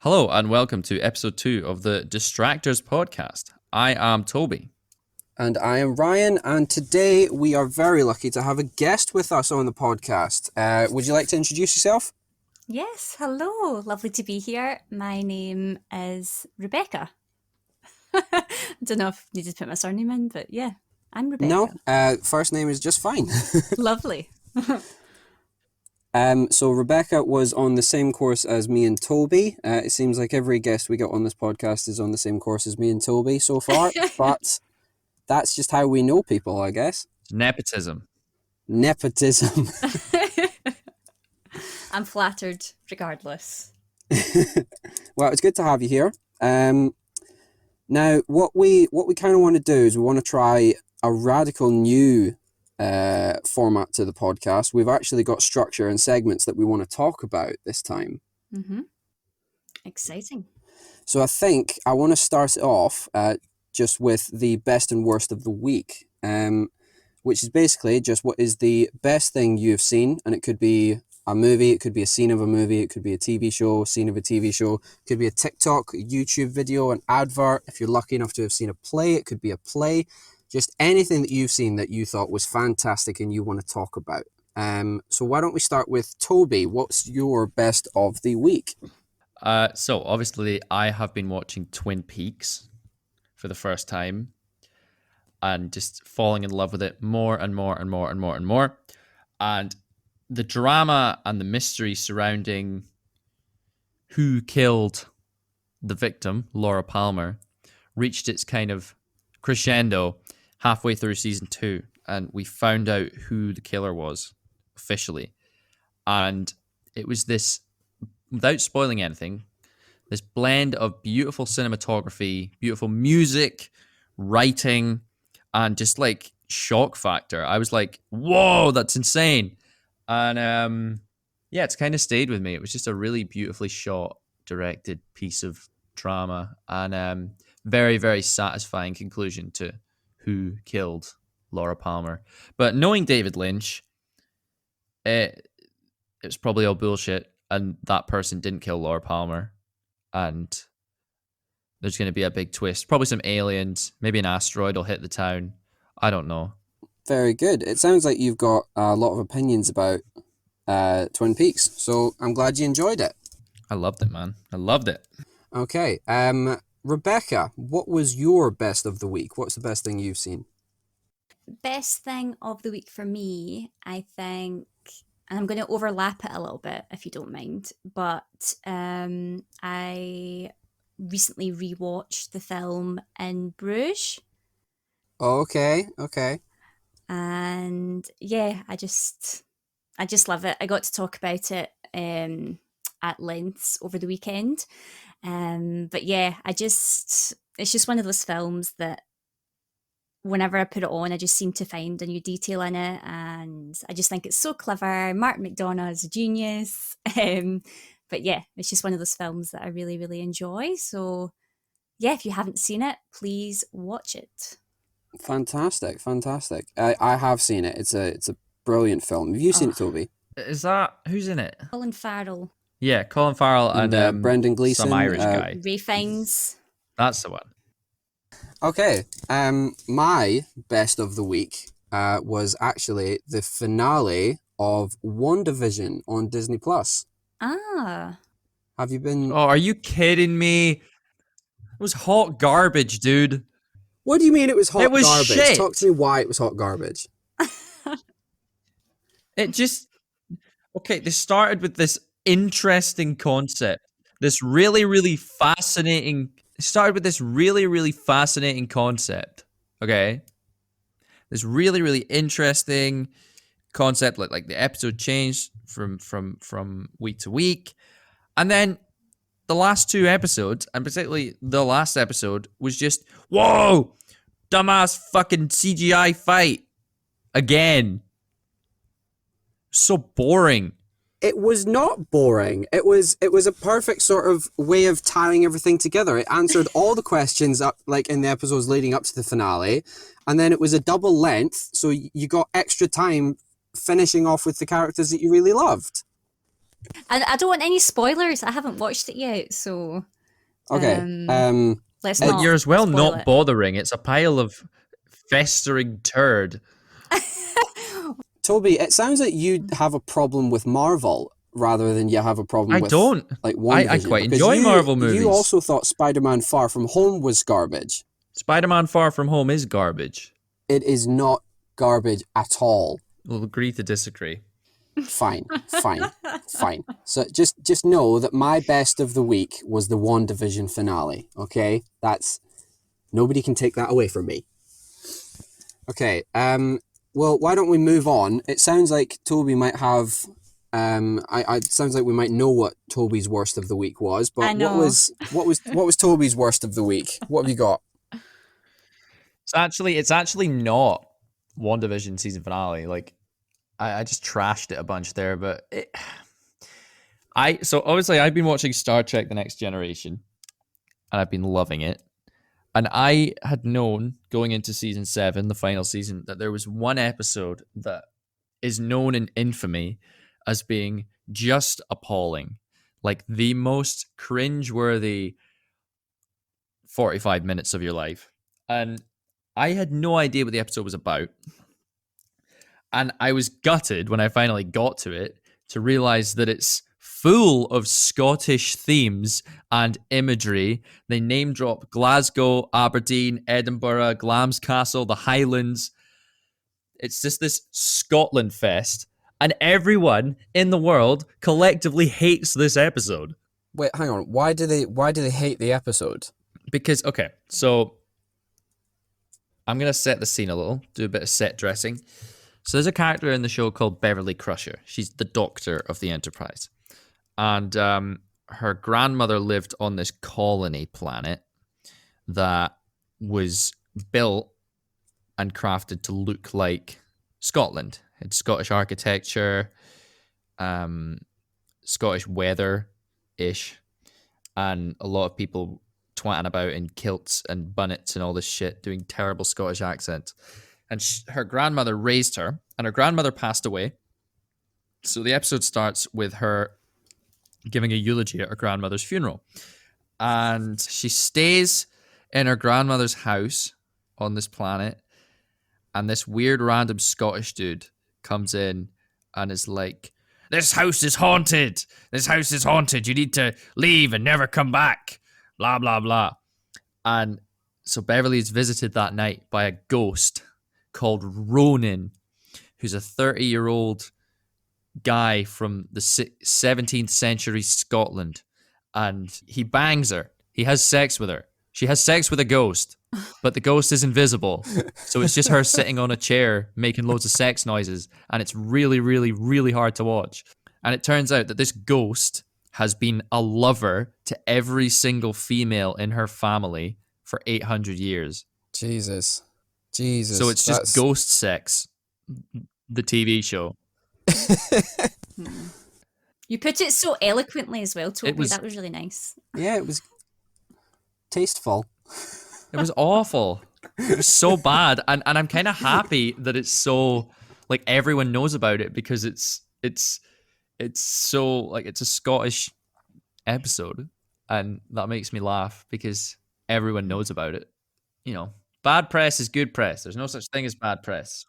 Hello and welcome to episode 2 of the DistrActors podcast. I am Toby. And I am Ryan, and today we are very lucky to have a guest with us on the podcast. Would you like to introduce yourself? Yes, hello. Lovely to be here. My name is Rebecca. I don't know if I need to put my surname in, but yeah, I'm Rebecca. No, first name is just fine. Lovely. So Rebecca was on the same course as me and Toby. It seems like every guest we get on this podcast is on the same course as me and Toby so far, but that's just how we know people, I guess. Nepotism. Nepotism. I'm flattered regardless. Well, it's good to have you here. Now, what we kind of want to do is we want to try a radical new format to the podcast. We've actually got structure and segments that we want to talk about this time. Mm-hmm. Exciting. So I think I want to start it off just with the best and worst of the week, which is basically just what is the best thing you've seen, and it could be a movie, it could be a scene of a movie, it could be a TV show, scene of a TV show, it could be a TikTok, a YouTube video, an advert. If you're lucky enough to have seen a play, it could be a play. Just anything that you've seen that you thought was fantastic and you want to talk about. So why don't we start with Toby? What's your best of the week? So obviously I have been watching Twin Peaks for the first time and just falling in love with it more and more and more and more and more. And the drama and the mystery surrounding who killed the victim, Laura Palmer, reached its kind of crescendo halfway through season 2, and we found out who the killer was officially. And it was this, without spoiling anything, this blend of beautiful cinematography, beautiful music, writing, and just like shock factor. I was like, whoa, that's insane. And yeah, it's kind of stayed with me. It was just a really beautifully shot, directed piece of drama, and very, very satisfying conclusion to who killed Laura Palmer. But knowing David Lynch, it was probably all bullshit, and that person didn't kill Laura Palmer, and there's going to be a big twist. Probably some aliens, maybe an asteroid will hit the town. I don't know. Very good. It sounds like you've got a lot of opinions about Twin Peaks, so I'm glad you enjoyed it. I loved it, man. I loved it. Okay. Rebecca, what was your best of the week? What's the best thing you've seen? Best thing of the week for me, I think, and I'm going to overlap it a little bit if you don't mind, but I recently rewatched the film In Bruges. Okay. And yeah, I just love it. I got to talk about it at length over the weekend. But yeah, it's just one of those films that whenever I put it on, I just seem to find a new detail in it, and I just think it's so clever. Mark McDonagh is a genius. But yeah, it's just one of those films that I really, really enjoy. So yeah, if you haven't seen it, please watch it. Fantastic. I have seen it. It's a brilliant film. Have you seen it, Toby? Is that, who's in it? Colin Farrell. Yeah, Colin Farrell and Brendan Gleeson, some Irish guy. Ray Fiennes. That's the one. Okay. My best of the week was actually the finale of WandaVision on Disney Plus. Ah. Have you been? Oh, are you kidding me? It was hot garbage, dude. What do you mean it was hot It was garbage? shit. Talk to me why it was hot garbage. It just... Okay, they started with this interesting concept. This really, really fascinating... It started with this really, really fascinating concept. Okay? This really, really interesting concept. Like the episode changed from week to week. And then the last 2 episodes, and particularly the last episode, was just, whoa, dumbass fucking CGI fight again. So boring. It was not boring. It was a perfect sort of way of tying everything together. It answered all the questions up, like in the episodes leading up to the finale, and then it was a double length, so you got extra time finishing off with the characters that you really loved. And I don't want any spoilers. I haven't watched it yet, so Okay. let's Well, not you're as well spoil not it. bothering. It's a pile of festering turd. Toby, it sounds like you have a problem with Marvel rather than you have a problem I with don't. like I WandaVision, quite because enjoy Marvel you movies. also thought Spider-Man Far From Home was garbage. Spider-Man Far From Home is garbage. It is not garbage at all. We'll agree to disagree. Fine, fine, fine. So just know that my best of the week was the WandaVision finale. Okay, that's nobody can take that away from me. Okay. Well, why don't we move on? It sounds like Toby might have. It sounds like we might know what Toby's worst of the week was. I But know. what was Toby's worst of the week? What have you got? It's actually not WandaVision season finale. Like I just trashed it a bunch there, but so obviously I've been watching Star Trek: The Next Generation, and I've been loving it. And I had known going into season 7, the final season, that there was one episode that is known in infamy as being just appalling, like the most cringe-worthy 45 minutes of your life. And I had no idea what the episode was about. And I was gutted when I finally got to it to realize that it's full of Scottish themes and imagery. They name drop Glasgow, Aberdeen, Edinburgh, Glamis Castle, the Highlands. It's just this Scotland fest. And everyone in the world collectively hates this episode. Wait, hang on. Why do they hate the episode? Because, okay, so I'm going to set the scene a little, do a bit of set dressing. So there's a character in the show called Beverly Crusher. She's the doctor of the Enterprise. And her grandmother lived on this colony planet that was built and crafted to look like Scotland. It's Scottish architecture, Scottish weather-ish, and a lot of people twatting about in kilts and bunnets and all this shit, doing terrible Scottish accents. And her grandmother raised her, and her grandmother passed away. So the episode starts with her giving a eulogy at her grandmother's funeral. And she stays in her grandmother's house on this planet. And this weird random Scottish dude comes in and is like, "This house is haunted. This house is haunted. You need to leave and never come back. Blah, blah, blah." And so Beverly is visited that night by a ghost called Ronan, who's a 30-year-old guy from the 17th century Scotland. And he bangs her. He has sex with her. She has sex with a ghost, but the ghost is invisible. So it's just her sitting on a chair making loads of sex noises. And it's really, really, really hard to watch. And it turns out that this ghost has been a lover to every single female in her family for 800 years. Jesus. So it's just ghost sex, the TV show. You put it so eloquently as well, Toby. was- That was really nice. Yeah, it was tasteful. It was awful. It was so bad. And I'm kind of happy that it's so, like, everyone knows about it, because it's so, like, it's a Scottish episode, and that makes me laugh because everyone knows about it. You know, bad press is good press. There's no such thing as bad press.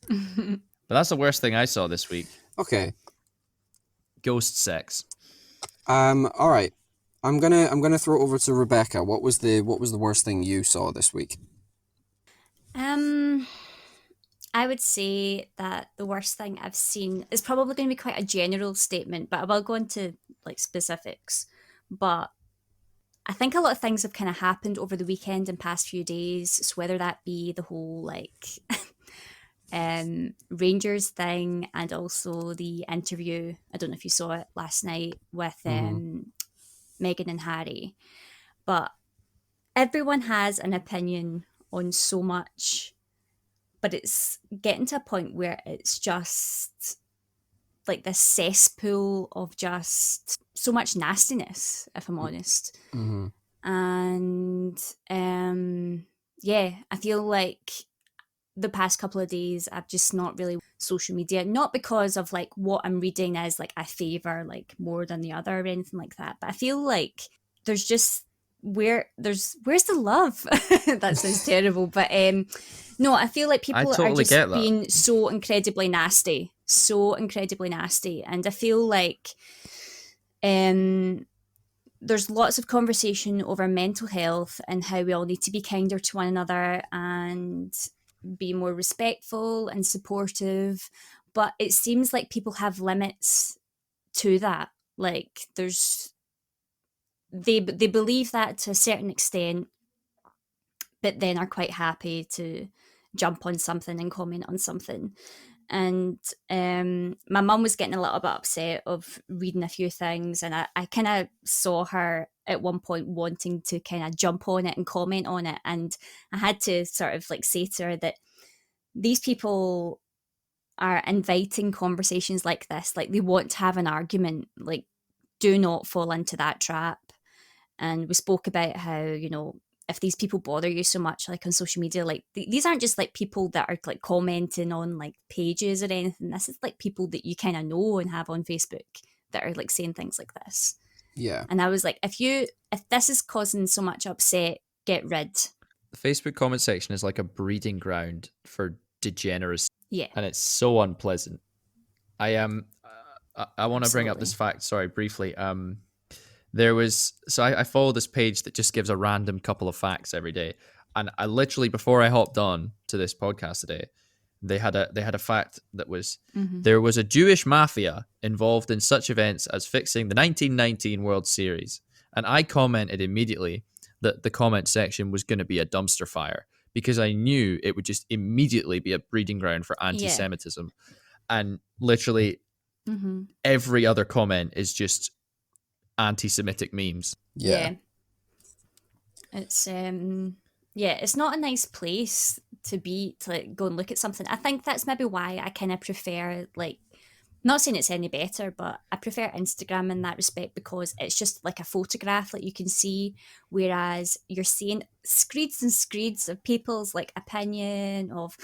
But that's the worst thing I saw this week. Okay. Ghost sex. All right. I'm gonna throw it over to Rebecca. What was the worst thing you saw this week? I would say that the worst thing I've seen is probably going to be quite a general statement, but I will go into like specifics. But I think a lot of things have kind of happened over the weekend and past few days. So whether that be the whole like Rangers thing, and also the interview, I don't know if you saw it last night, with Meghan and Harry. But everyone has an opinion on so much, but it's getting to a point where it's just like this cesspool of just so much nastiness, if I'm honest. And yeah, I feel like the past couple of days, I've just not really social media, not because of like what I'm reading is like I favor like more than the other or anything like that, but I feel like there's just where's the love? That sounds terrible, but no, I feel like I people are totally just get that. being so incredibly nasty, and I feel like there's lots of conversation over mental health and how we all need to be kinder to one another and be more respectful and supportive. But it seems like people have limits to that. Like they believe that to a certain extent, but then are quite happy to jump on something and comment on something. And my mum was getting a little bit upset of reading a few things, and I kind of saw her at one point wanting to kind of jump on it and comment on it, and I had to sort of like say to her that these people are inviting conversations like this, like they want to have an argument, like do not fall into that trap. And we spoke about how, you know, if these people bother you so much like on social media, like these aren't just like people that are like commenting on like pages or anything. This is like people that you kind of know and have on Facebook that are like saying things like this. Yeah. And I was like, if this is causing so much upset, get rid. The Facebook comment section is like a breeding ground for degeneracy, Yeah, and it's so unpleasant. I want to bring up absolutely. this fact. Sorry, briefly. There was I follow this page that just gives a random couple of facts every day, and I literally before I hopped on to this podcast today, they had a fact that was there was a Jewish mafia involved in such events as fixing the 1919 World Series, and I commented immediately that the comment section was going to be a dumpster fire because I knew it would just immediately be a breeding ground for anti-Semitism, and literally every other comment is just anti-Semitic memes. Yeah. It's it's not a nice place to be to like, go and look at something. I think that's maybe why I kind of prefer like, not saying it's any better, but I prefer Instagram in that respect because it's just like a photograph that you can see, whereas you're seeing screeds and screeds of people's like opinion of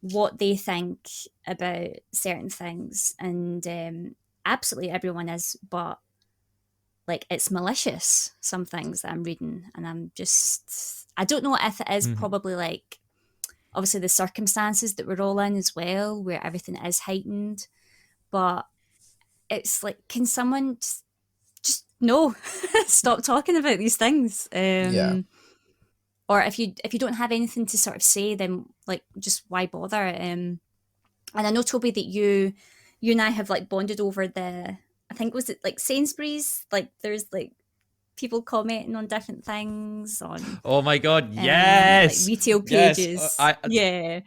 what they think about certain things, and absolutely everyone is, but like it's malicious, some things that I'm reading, and I don't know if it is probably like obviously the circumstances that we're all in as well, where everything is heightened, but it's like, can someone just no stop talking about these things? Yeah. Or if you don't have anything to sort of say, then like just why bother? And I know, Toby, that you and I have like bonded over the, I think was it like Sainsbury's, like there's like people commenting on different things on Oh my god, like yes! retail Yes! pages. Yeah.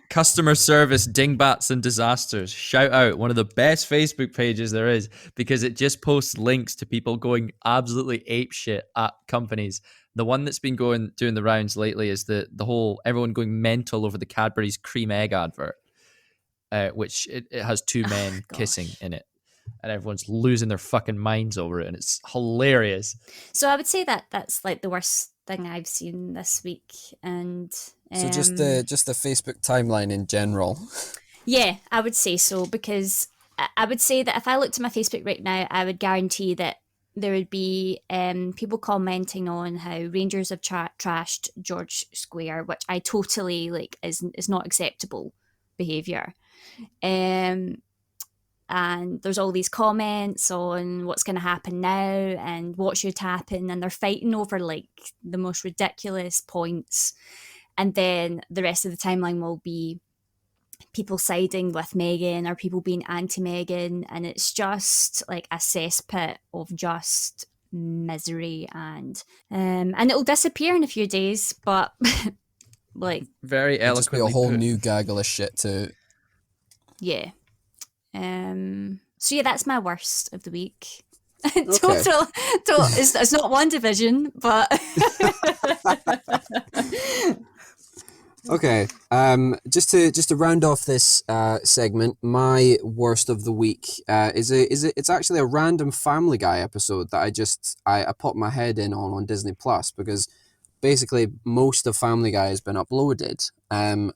Customer service dingbats and disasters. Shout out, one of the best Facebook pages there is because it just posts links to people going absolutely apeshit at companies. The one that's been doing the rounds lately is the whole everyone going mental over the Cadbury's cream egg advert, which it has two men kissing Gosh. in it, and everyone's losing their fucking minds over it, and it's hilarious. So I would say that that's like the worst thing I've seen this week, and So just the Facebook timeline in general. yeah, I would say so, because I would say that if I looked at my Facebook right now, I would guarantee that there would be people commenting on how Rangers have trashed George Square, which I totally like is not acceptable behaviour. And there's all these comments on what's going to happen now and what should happen, and they're fighting over like the most ridiculous points. And then the rest of the timeline will be people siding with Meghan or people being anti-Meghan, and it's just like a cesspit of just misery, and it'll disappear in a few days, but like Very It'll just be a eloquently whole put. new gaggle of shit to. yeah. So yeah, that's my worst of the week. Total. It's not one division, but Okay. Just to round off this segment, my worst of the week it's actually a random Family Guy episode that I popped my head in on Disney Plus because basically most of Family Guy has been uploaded.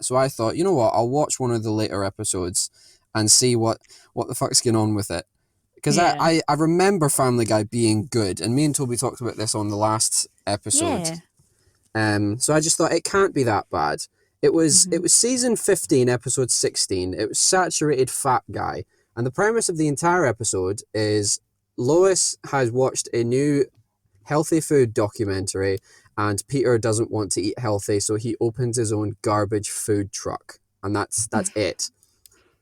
So I thought, you know what, I'll watch one of the later episodes and see what the fuck's going on with it. Because Yeah. I remember Family Guy being good, and me and Toby talked about this on the last episode. Yeah. So I just thought it can't be that bad. It was season 15, episode 16. It was Saturated Fat Guy. And the premise of the entire episode is Lois has watched a new healthy food documentary, and Peter doesn't want to eat healthy, so he opens his own garbage food truck. And that's it.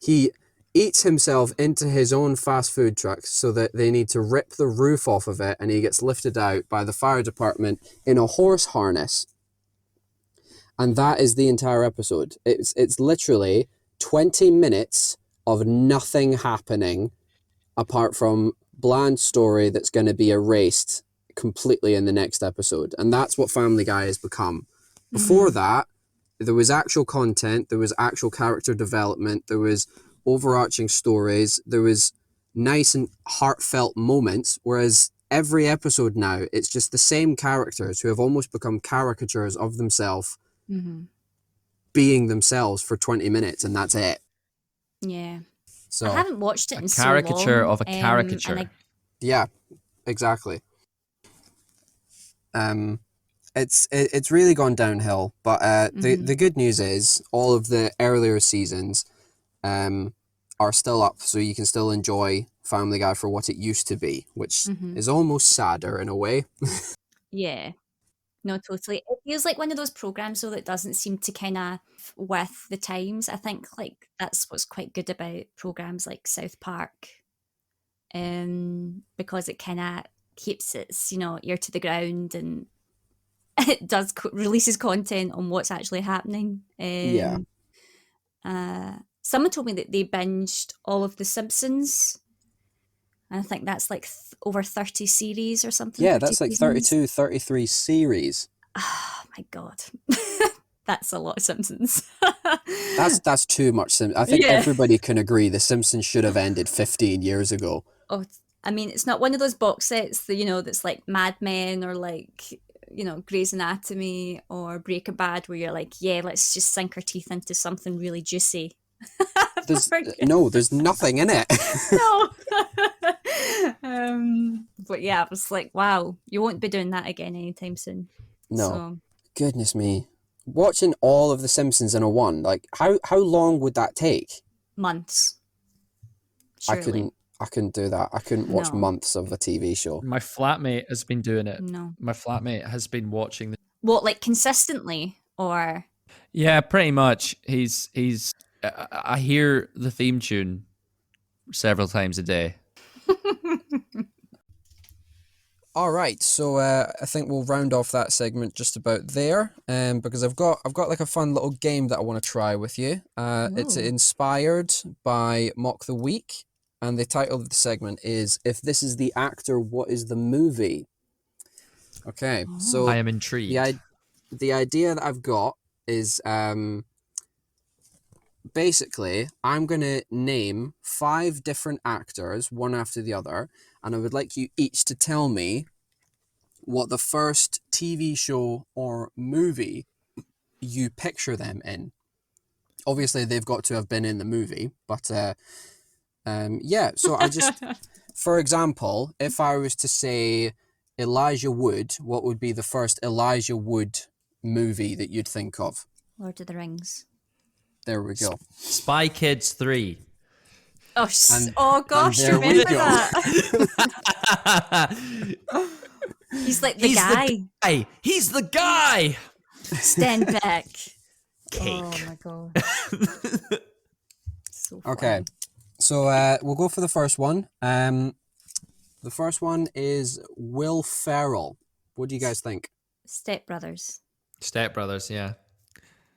He eats himself into his own fast food truck so that they need to rip the roof off of it, and he gets lifted out by the fire department in a horse harness. And that is the entire episode. It's literally 20 minutes of nothing happening apart from bland story that's going to be erased completely in the next episode. And that's what Family Guy has become. Before that, there was actual content, there was actual character development, there was overarching stories, there was nice and heartfelt moments, whereas every episode now, it's just the same characters who have almost become caricatures of themselves being themselves for 20 minutes, and that's it. Yeah. So I haven't watched it in so caricature long. of a caricature. yeah, exactly. It's really gone downhill, but the good news is all of the earlier seasons are still up, so you can still enjoy Family Guy for what it used to be, which is almost sadder in a way. Yeah. No, totally. It feels like one of those programs though that doesn't seem to kind of with the times. I think like that's what's quite good about programs like South Park, because it kind of keeps its ear to the ground, and it does releases content on what's actually happening. Yeah. Someone told me that they binged all of The Simpsons. And I think that's like over 30 series or something. Yeah, 30 that's like seasons. 32, 33 series. Oh my god. That's a lot of Simpsons. That's too much I think Yeah. everybody can agree The Simpsons should have ended 15 years ago. Oh, I mean, it's not one of those box sets that, that's like Mad Men or like, Grey's Anatomy or Breaking Bad where you're like, yeah, let's just sink our teeth into something really juicy. There's nothing in it. No. But yeah, I was like, wow, you won't be doing that again anytime soon. No. So, Goodness me. Watching all of The Simpsons in a one, like how long would that take? months. Surely. I couldn't do that. I couldn't watch No. months of a TV show. My flatmate has been doing it. No. My flatmate has been watching. What, like consistently or? Yeah, pretty much. He's. I hear the theme tune several times a day. All right, so I think we'll round off that segment just about there, because I've got like a fun little game that I want to try with you. It's Ooh. inspired by Mock the Week, and the title of the segment is "If This Is the Actor, What Is the Movie?" Okay, so I am intrigued. the idea that I've got is basically I'm gonna name 5 different actors, one after the other, and I would like you each to tell me what the first TV show or movie you picture them in. Obviously, they've got to have been in the movie, but yeah. So I just, for example, if I was to say Elijah Wood, what would be the first Elijah Wood movie that you'd think of? Lord of the Rings. There we go. Spy Kids 3. Oh, And gosh, there we remember go. that? He's like the guy. He's the guy. Stand back. Cake. Oh my god. So funny. Okay, so we'll go for the first one. The first one is Will Ferrell. What do you guys think? Step Brothers. Step Brothers, yeah.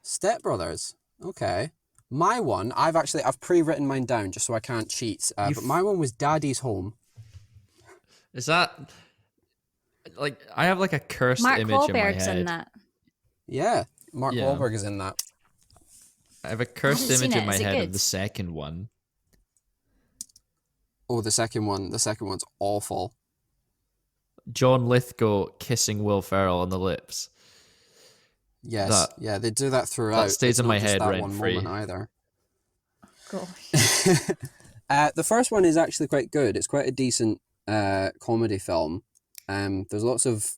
Step Brothers. Okay. My one, I've pre-written mine down just so I can't cheat. But my one was Daddy's Home. Is that like I have like a cursed Mark image in my Wahlberg's head? in that. Yeah, Mark Yeah. Wahlberg is in that. I have a cursed haven't seen image in it. my Is it head good? of the second one. Oh, the second one. The second one's awful. John Lithgow kissing Will Ferrell on the lips. Yes, That yeah, they do that throughout. stays It's in not my just head that rent one free. moment either. Gosh. The first one is actually quite good. It's quite a decent comedy film. There's lots of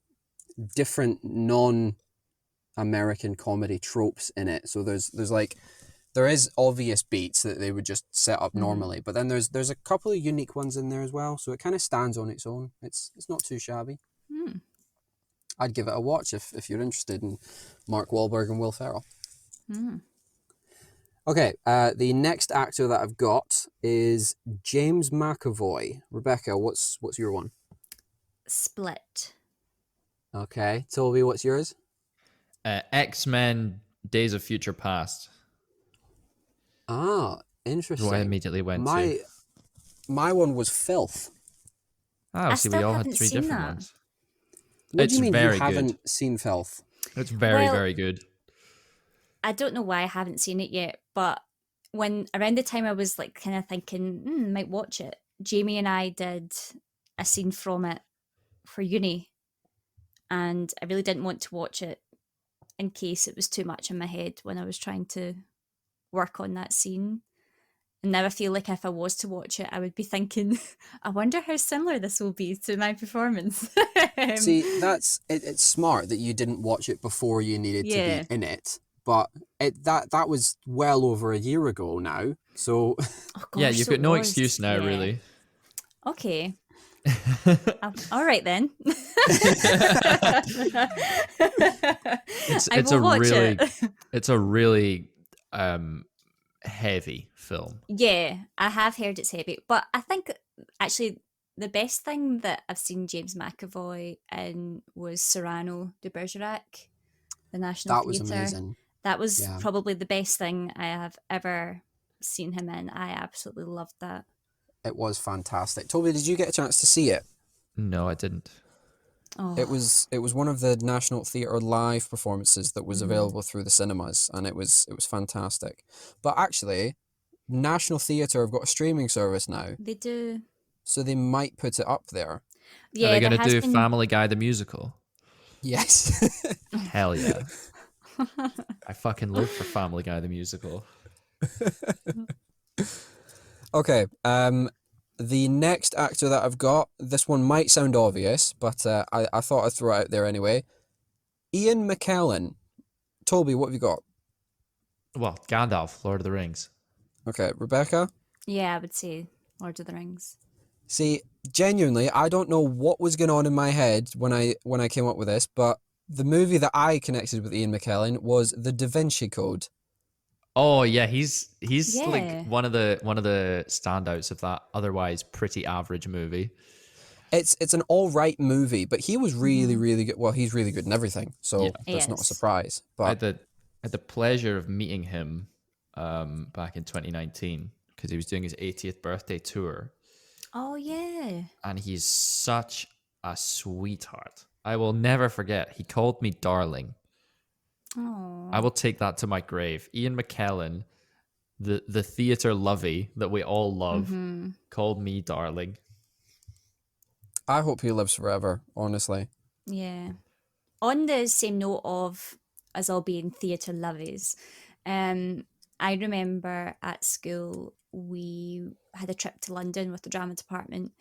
different non-American comedy tropes in it. So there's like there is obvious beats that they would just set up normally, but then there's a couple of unique ones in there as well. So it kind of stands on its own. It's not too shabby. Hmm. I'd give it a watch if you're interested in Mark Wahlberg and Will Ferrell. Hmm. Okay, the next actor that I've got is James McAvoy. Rebecca, what's your one? Split. Okay, Toby, what's yours? X-Men: Days of Future Past Ah, is what I interesting. immediately went to. My one was Filth. Oh, I see, we still all had haven't 3 seen different that. ones. What do It's you mean you very good. haven't seen Filth? It's very, Well, very good. I don't know why I haven't seen it yet, but when around the time I was like kind of thinking, might watch it, Jamie and I did a scene from it for uni, and I really didn't want to watch it in case it was too much in my head when I was trying to work on that scene. And now I feel like if I was to watch it, I would be thinking, I wonder how similar this will be to my performance. See, it's smart that you didn't watch it before you needed to be Yeah. in it, but that was well over a year ago now. So Oh Yeah, gosh, you've so got it no was. excuse now, Yeah. really. Okay. All right then. I It's will a watch really it. it's a really heavy film. Yeah, I have heard it's heavy, but I think actually the best thing that I've seen James McAvoy in was Cyrano de Bergerac, the National that was Theatre. amazing. That was Yeah, probably the best thing I have ever seen him in. I absolutely loved that. it was fantastic. Toby, did you get a chance to see it? No, I didn't. Oh, It was one of the National Theatre live performances that was mhm. available through the cinemas, and it was fantastic. But actually, National Theatre have got a streaming service now, They do. so they might put it up there. Are they Yeah, there going to has do been. Family Guy the musical? Yes. Hell yeah. I fucking live for Family Guy the musical. Okay. The next actor that I've got, this one might sound obvious, but I thought I'd throw it out there anyway. Ian McKellen. Toby, what have you got? Well, Gandalf, Lord of the Rings. Okay, Rebecca. Yeah, I would say Lord of the Rings. See, genuinely, I don't know what was going on in my head when I came up with this, but the movie that I connected with Ian McKellen was The Da Vinci Code. Oh yeah, he's like Yeah. one of the standouts of that otherwise pretty average movie. It's an all right movie, but he was really, Mhm. really good. Well, he's really good in everything, Yeah. so that's not a Yes. surprise. I But had the pleasure of meeting him back in 2019 because he was doing his 80th birthday tour, Oh yeah. and he's such a sweetheart. I will never forget. He called me darling. I Oh. will take that to my grave. Ian McKellen, the theater lovey that we all love, Mm-hmm. called me darling. I hope he lives forever, honestly. Yeah. On the same note of us all being theatre lovers, um, I remember at school we had a trip to London with the drama department,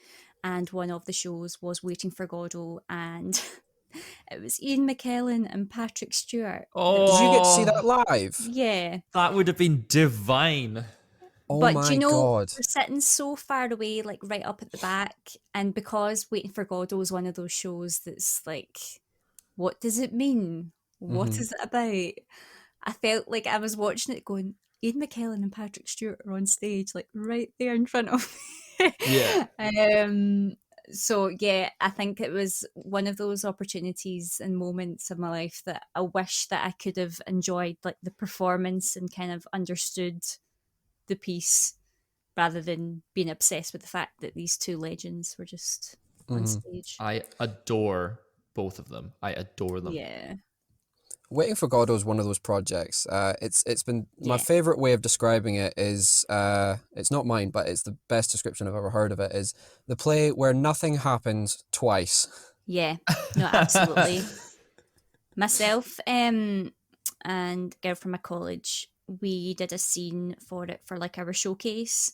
and one of the shows was Waiting for Godot, and it was Ian McKellen and Patrick Stewart. That Did was, you get to see Oh, that live? yeah. that would have been divine. Oh But do my you know, God. we're sitting so far away, like right up at the back, and because Waiting for Godot is one of those shows that's like, what does it mean? What Hmm. is it about? I felt like I was watching it going, Ian McKellen and Patrick Stewart are on stage, like right there in front of me. Yeah. So yeah, I think it was one of those opportunities and moments of my life that I wish that I could have enjoyed, like the performance and kind of understood the piece rather than being obsessed with the fact that these two legends were just on Hmm. stage. I adore both of them. I adore them. Yeah. Waiting for Godot is one of those projects. It's been my Yeah. favorite way of describing it is it's not mine, but it's the best description I've ever heard of it. Is the play where nothing happens twice. Yeah. No, absolutely. Myself, and a girl from my college, we did a scene for it for like our showcase.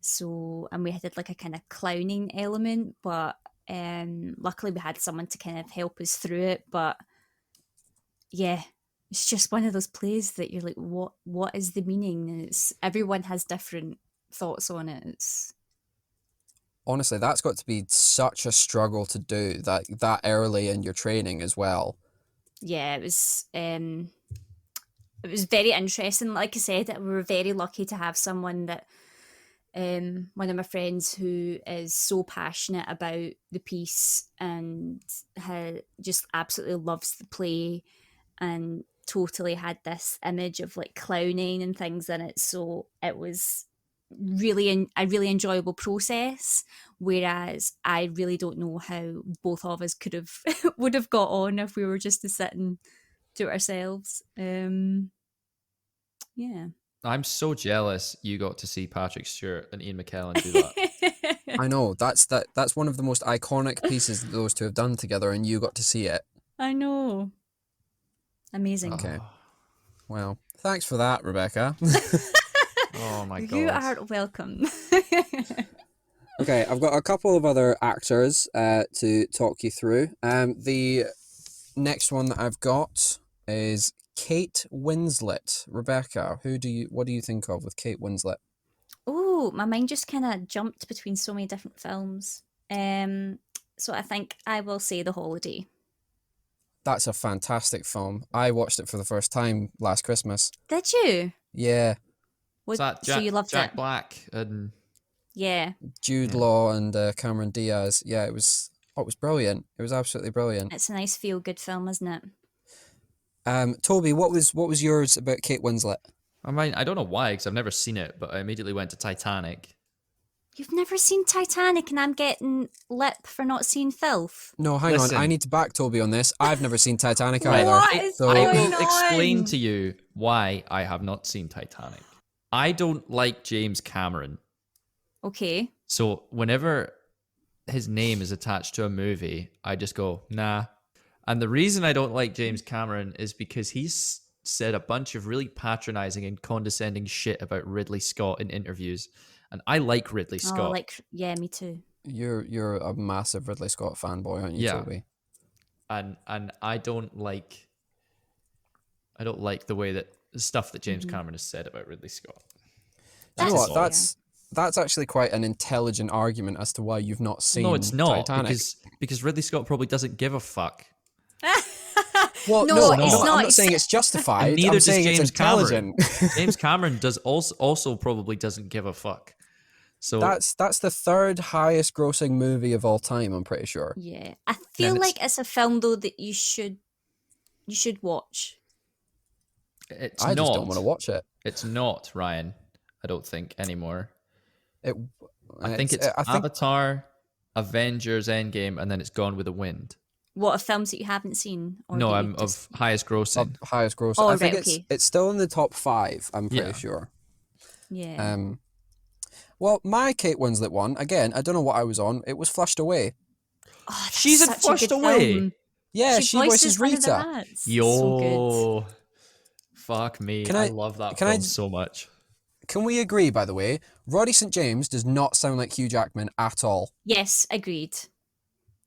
So, and we had like a kind of clowning element, but luckily we had someone to kind of help us through it. But yeah, it's just one of those plays that you're like, what is the meaning? And it's everyone has different thoughts on it. It's Honestly, that's got to be such a struggle to do that early in your training as well. yeah, it was very interesting. Like I said, we were very lucky to have someone that one of my friends who is so passionate about the piece and just absolutely loves the play and totally had this image of like clowning and things in it. So it was really a really enjoyable process. Whereas I really don't know how both of us could have would have got on if we were just to sit and do it ourselves. Yeah. I'm so jealous you got to see Patrick Stewart and Ian McKellen do that. I know, that's one of the most iconic pieces that those two have done together, and you got to see it. I know. Amazing. Okay. Well, thanks for that, Rebecca. Oh my god. You are welcome. Okay, I've got a couple of other actors to talk you through. The next one that I've got is Kate Winslet. Rebecca, what do you think of with Kate Winslet? Oh, my mind just kind of jumped between so many different films. So I think I will say The Holiday. That's a fantastic film. I watched it for the first time last Christmas. Did you? Yeah, Was that so you loved Jack it? Black and Yeah, Jude Yeah. Law and Cameron Diaz. Yeah, it was brilliant. It was absolutely brilliant. it's a nice feel-good film, isn't it? Toby, what was yours about Kate Winslet? I mean, I don't know why, because I've never seen it, but I immediately went to Titanic. You've never seen Titanic and I'm getting lip for not seeing Filth? No, hang Listen. on. I need to back Toby on this. I've never seen Titanic Right. either. What is So I going will explain on? to you why I have not seen Titanic. I don't like James Cameron. Okay. So whenever his name is attached to a movie, I just go, nah. And the reason I don't like James Cameron is because he's said a bunch of really patronizing and condescending shit about Ridley Scott in interviews. And I like Ridley Oh, Scott. yeah, me too. you're a massive Ridley Scott fanboy, aren't you, Yeah. Toby? And I don't like the way that the stuff that James Cameron has said about Ridley Scott. Do you know That's what? fair. That's actually quite an intelligent argument as to why you've not seen No, it's not Titanic. because Ridley Scott probably doesn't give a fuck. Well, No, no, it's I'm not. not saying it's justified. And neither I'm does saying it's James Cameron. intelligent. James Cameron does also probably doesn't give a fuck. So That's the third highest grossing movie of all time, I'm pretty sure. Yeah. I feel it's- like it's a film though that you should watch. it's I not. just don't want to watch it. It's not, Ryan. I don't think anymore. I think it's I think Avatar, Avengers Endgame, and then it's Gone with the Wind. What, of films that you haven't seen? Or No, that I'm you've just... of highest grossing. of highest grossing. Oh, I think right, okay. it's still in the top 5, I'm pretty Yeah. sure. Yeah. Well, my Kate Winslet one, again, I don't know what I was on. It was Flushed Away. Oh, that's She's in such a Flushed good Away. film. Yeah, she voices one of the Rita. rats. Yo, So good. fuck me. Can I I- love that can I film j- so much. Can we agree, by the way, Roddy St. James does not sound like Hugh Jackman at all. Yes, agreed.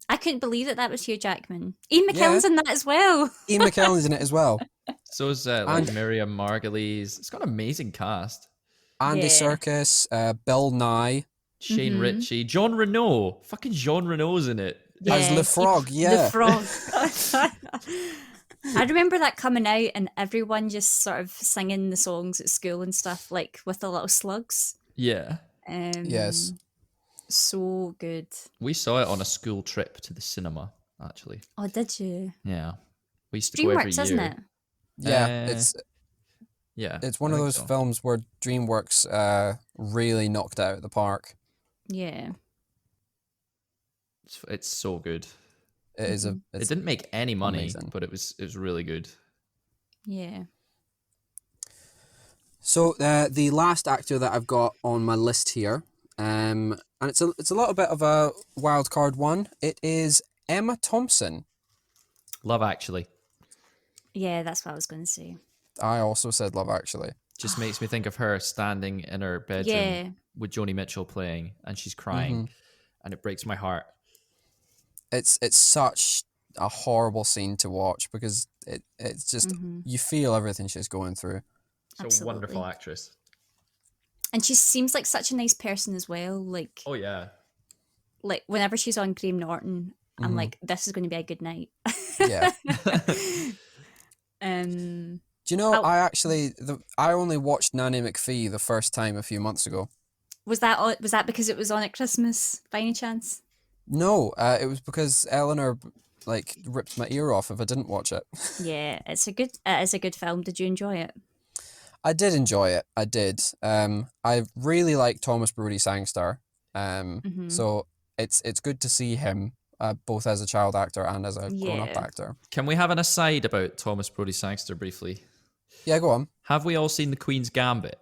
I couldn't believe that was Hugh Jackman. Ian Yeah. McKellen's in that as well. Ian McKellen's in it as well. So is like Miriam Margolyes. It's got an amazing cast. Andy Yeah. Serkis, Bill Nye. Shane Ritchie, John Reno. Fucking John Reno's in it. As Le Frog, yeah. The Frog. I remember that coming out and everyone just sort of singing the songs at school and stuff, like with the little slugs. Yeah. Yes. So good. We saw it on a school trip to the cinema, actually. Oh, did you? Yeah. We used to go every DreamWorks, year. isn't it? Yeah, Yeah. it's one I of think those so. films where DreamWorks really knocked it out of the park. Yeah. It's so good. It is It didn't make any money, amazing. but it was really good. Yeah. So the last actor that I've got on my list here, and it's a little bit of a wild card one. It is Emma Thompson. Love Actually. Yeah, that's what I was going to say. I also said Love Actually. Just makes me think of her standing in her bedroom Yeah. with Joni Mitchell playing, and she's crying, Mm-hmm. and it breaks my heart. It's such a horrible scene to watch because it's just you feel everything she's going through. So Absolutely. wonderful actress. And she seems like such a nice person as well. Oh yeah. Like whenever she's on Graham Norton, I'm like, this is going to be a good night. Yeah. um, Do you know, oh, I only watched Nanny McPhee the first time a few months ago. was that because it was on at Christmas by any chance? No, it was because Eleanor like ripped my ear off if I didn't watch it. Yeah, it is a good film. Did you enjoy it? I did enjoy it. I did. I really like Thomas Brodie Sangster. So it's good to see him both as a child actor and as a grown-up Yeah. actor. Can we have an aside about Thomas Brodie Sangster briefly? Yeah, go on. Have we all seen The Queen's Gambit?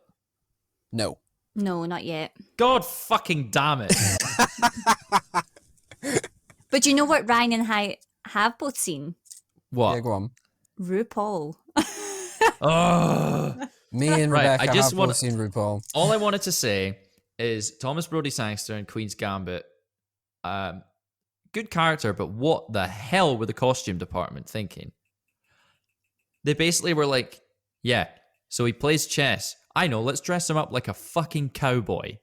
No. No, not yet. God fucking damn it. But do you know what Ryan and I have both seen? What? Yeah, go on. RuPaul. Oh. Me and Right, Rebecca I just have want- both seen RuPaul. All I wanted to say is Thomas Brodie Sangster in Queen's Gambit, good character, but what the hell were the costume department thinking? They basically were like, yeah, so he plays chess. I know, let's dress him up like a fucking cowboy.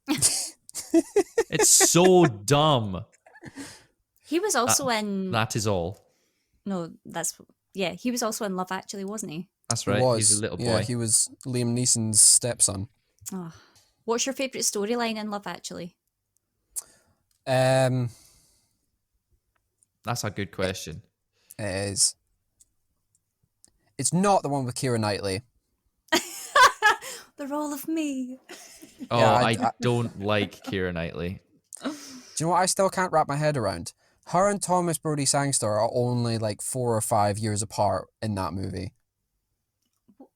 It's so dumb. He was also in... That is all. No, he was also in Love Actually, wasn't he? That's He right. was. He's a little boy. Yeah, he was Liam Neeson's stepson. Oh. What's your favourite storyline in Love Actually? It That's a good question. is. It's not the one with Keira Knightley. The Role of Me. Oh, Yeah, I don't like Keira Knightley. Do you know what I still can't wrap my head around? Her and Thomas Brodie Sangster are only like 4 or 5 years apart in that movie.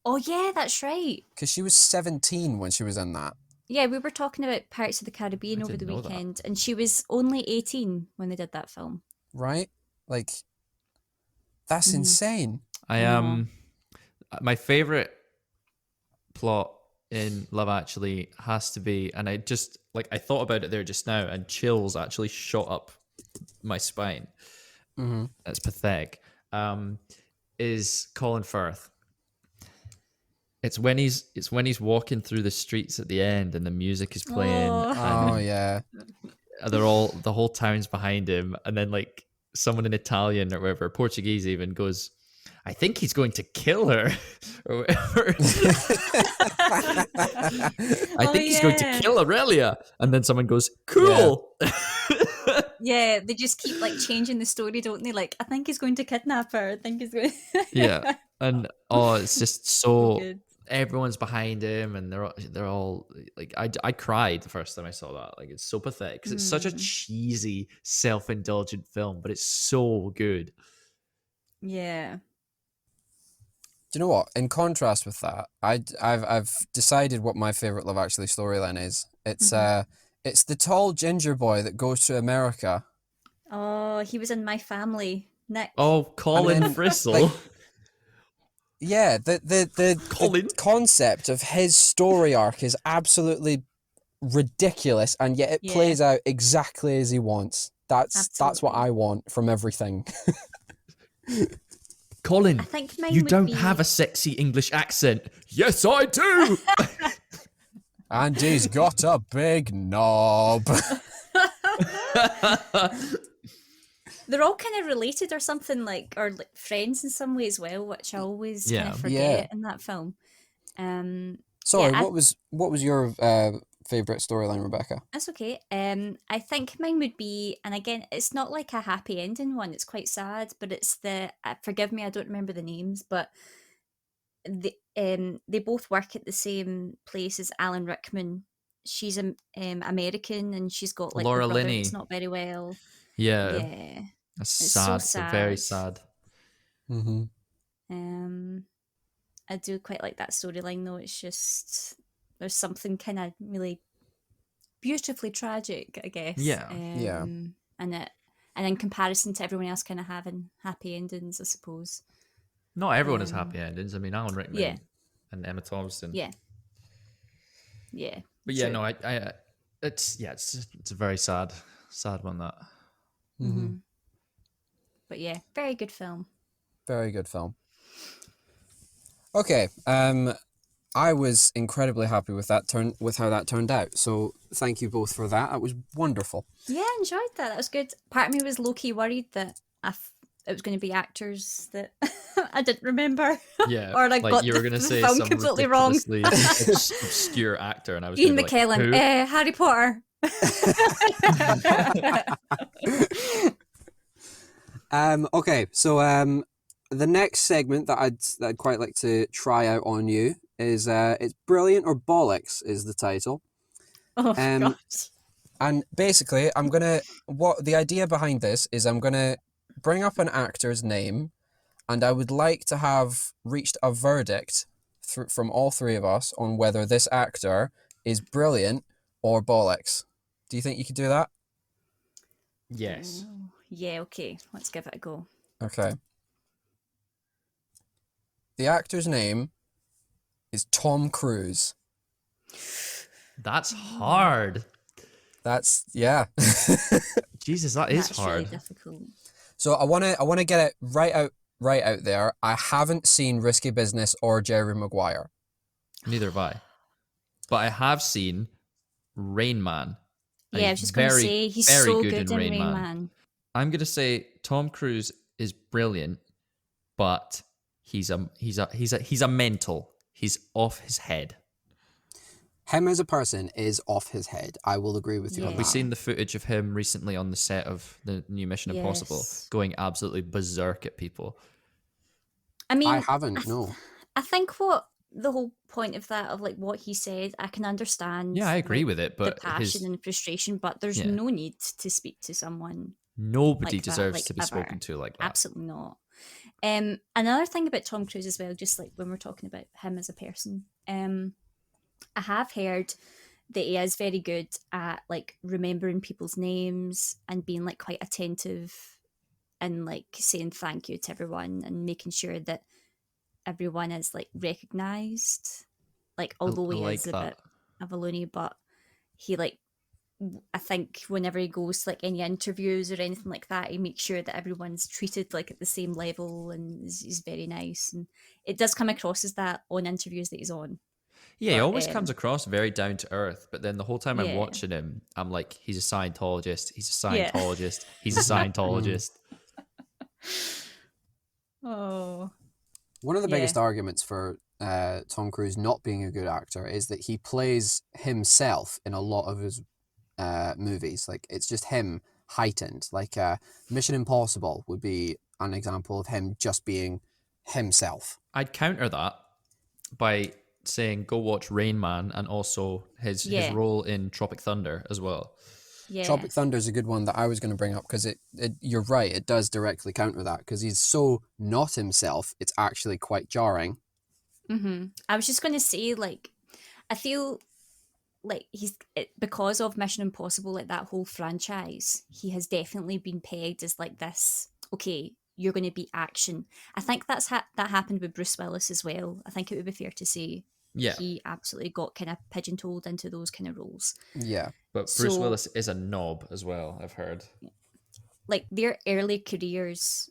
Oh, yeah, that's right. Because she was 17 when she was in that. Yeah, we were talking about Pirates of the Caribbean I over the didn't know that. weekend, and she was only 18 when they did that film. Right? Like, that's insane. I am. My favorite plot in Love Actually has to be, and I just I thought about it there just now, and chills actually shot up my spine. That's pathetic. Is Colin Firth. It's when he's walking through the streets at the end, and the music is playing. Oh. Oh, yeah. The whole town's behind him, and then someone in Italian or whatever, Portuguese even, goes, I think he's going to kill her or whatever. I think he's going to kill Aurelia, and then someone goes, cool. Yeah, they just keep changing the story, don't they? I think he's going to kidnap her. I think he's going. Yeah, and it's just so good. everyone's behind him, and they're all I cried the first time I saw that. It's so pathetic because it's such a cheesy, self-indulgent film, but it's so good. Yeah. Do you know what? In contrast with that, I've decided what my favorite Love Actually storyline is. It's the tall ginger boy that goes to America. Oh, he was in My Family. Nick. Oh, Colin Frissell. Yeah, the Colin? concept of his story arc is absolutely ridiculous, and yet it plays out exactly as he wants. That's what I want from everything. Colin, I think mine you would don't be... have a sexy English accent. Yes, I do. And he's got a big knob. They're all kind of related or something, or friends in some way as well, which I always kind of forget in that film. Sorry, what was your favorite storyline, Rebecca? That's okay. I think mine would be, and again, it's not like a happy ending one. It's quite sad, but it's forgive me, I don't remember the names, but they both work at the same place as Alan Rickman. She's American, and she's got Laura the brother Linney. that's not very well. Yeah. That's It's sad. so It's very sad. I do quite like that storyline though. It's just there's something kind of really beautifully tragic, I guess. Yeah. And in comparison to everyone else kind of having happy endings, I suppose. Not everyone has happy endings. I mean, Alan Yeah, Rickman and Emma Thompson. yeah, yeah. But yeah, True. no, it's a very sad one that. Mm-hmm. But yeah, very good film. Very good film. Okay, I was incredibly happy with how that turned out. So thank you both for that. That was wonderful. Yeah, I enjoyed that. That was good. Part of me was low key worried that it was going to be actors that I didn't remember, Yeah, or I like got you were gonna the say film some completely wrong. ridiculously obscure actor, and I was Ian gonna be like, McKellen, who? Harry Potter. Okay, so the next segment that I'd quite like to try out on you is it's Brilliant or Bollocks is the title. Oh Um, gosh. And basically, what the idea behind this is I'm gonna bring up an actor's name, and I would like to have reached a verdict from all three of us on whether this actor is brilliant or bollocks. Do you think you could do that? Yes. Oh, yeah, okay. Let's give it a go. Okay. The actor's name is Tom Cruise. That's hard. Yeah. Jesus, that is That's hard. really difficult. So I wanna get it right out there. I haven't seen Risky Business or Jerry Maguire. Neither have I. But I have seen Rain Man. And Yeah, I he's was just going to say he's very so good good in Rain Man. I'm gonna say Tom Cruise is brilliant, but he's a mental. He's off his head. Him as a person is off his head. I will agree with you on Yeah. that. We've seen the footage of him recently on the set of the new Mission Impossible, Yes. going absolutely berserk at people. I mean, I haven't, no. I think what the whole point of that, of like what he said, I can understand. Yeah, I agree like, with it, but the passion and frustration, but there's Yeah. no need to speak to someone nobody like deserves that, like, to be ever. spoken to like that. Absolutely not. Another thing about Tom Cruise as well, just like when we're talking about him as a person, I have heard that he is very good at like remembering people's names and being like quite attentive and like saying thank you to everyone and making sure that everyone is like recognized. Like, although I he like is a that. bit of a loony, but he like, I think whenever he goes to like any interviews or anything like that, he makes sure that everyone's treated like at the same level and is very nice. And it does come across as that on interviews that he's on. Yeah, he But, always comes across very down to earth, but then the whole time I'm Yeah. watching him, I'm like, he's a Scientologist, he's a Yeah. Scientologist, he's a Scientologist. Oh, One of the Yeah. biggest arguments for Tom Cruise not being a good actor is that he plays himself in a lot of his movies. Like, it's just him heightened. Like, Mission Impossible would be an example of him just being himself. I'd counter that by saying go watch Rain Man and also his Yeah. role in Tropic Thunder as well. yeah. Tropic Thunder is a good one that I was going to bring up because you're right, it does directly counter that because he's so not himself, it's actually quite jarring. I was just going to say, like, I feel like because of Mission Impossible, like that whole franchise, he has definitely been pegged as like this. Okay, you're going to be action. I think that happened with Bruce Willis as well. I think it would be fair to say, Yeah. he absolutely got kind of pigeonholed into those kind of roles. Yeah. But Bruce So- Willis is a knob as well, I've heard. Like their early careers,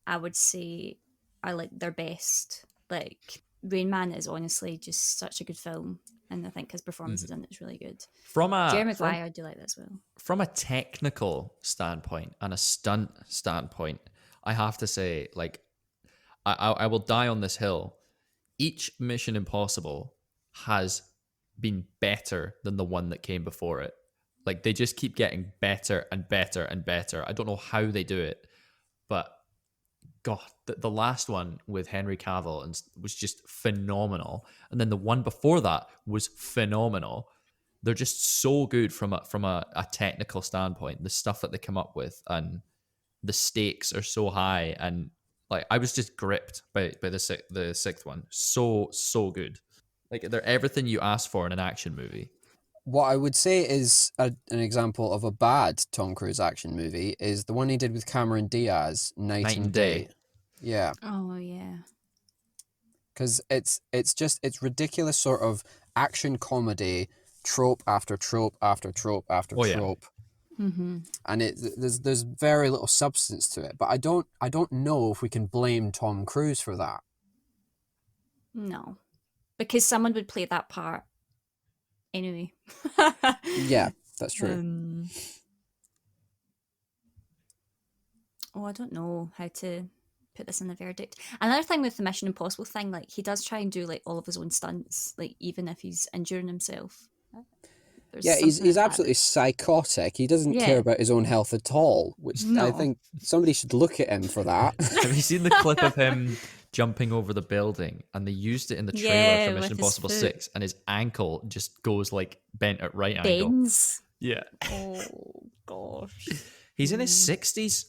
I would say, are like their best. Like Rain Man is honestly just such a good film, and I think his performances in it is really good. Jerry Maguire, I do like that as well. From a technical standpoint and a stunt standpoint, I have to say, like, I will die on this hill. Each Mission Impossible has been better than the one that came before it. Like, they just keep getting better and better and better. I don't know how they do it, but God, the last one with Henry Cavill was just phenomenal, and then the one before that was phenomenal. They're just so good from a technical standpoint. The stuff that they come up with and the stakes are so high, and like I was just gripped by the sixth one. So good. Like they're everything you ask for in an action movie. What I would say is an example of a bad Tom Cruise action movie is the one he did with Cameron Diaz, Night and Day. Yeah, Oh yeah. because it's ridiculous sort of action comedy, trope after trope after trope after Oh, yeah. trope, Mm-hmm. and there's very little substance to it. But I don't know if we can blame Tom Cruise for that. No, because someone would play that part anyway. Yeah, that's true. Oh, I don't know how to put this in a verdict. Another thing with the Mission Impossible thing, like he does try and do like all of his own stunts, like even if he's injuring himself. There's Yeah, something he's like that. absolutely psychotic. He doesn't care Yeah. about his own health at all, which I No. think somebody should look at him for that. Have you seen the clip of him jumping over the building? And they used it in the trailer Yeah, for with Mission his Impossible foot. 6, and his ankle just goes like bent at right angle. Bends. Yeah. Oh gosh. He's in his 60s.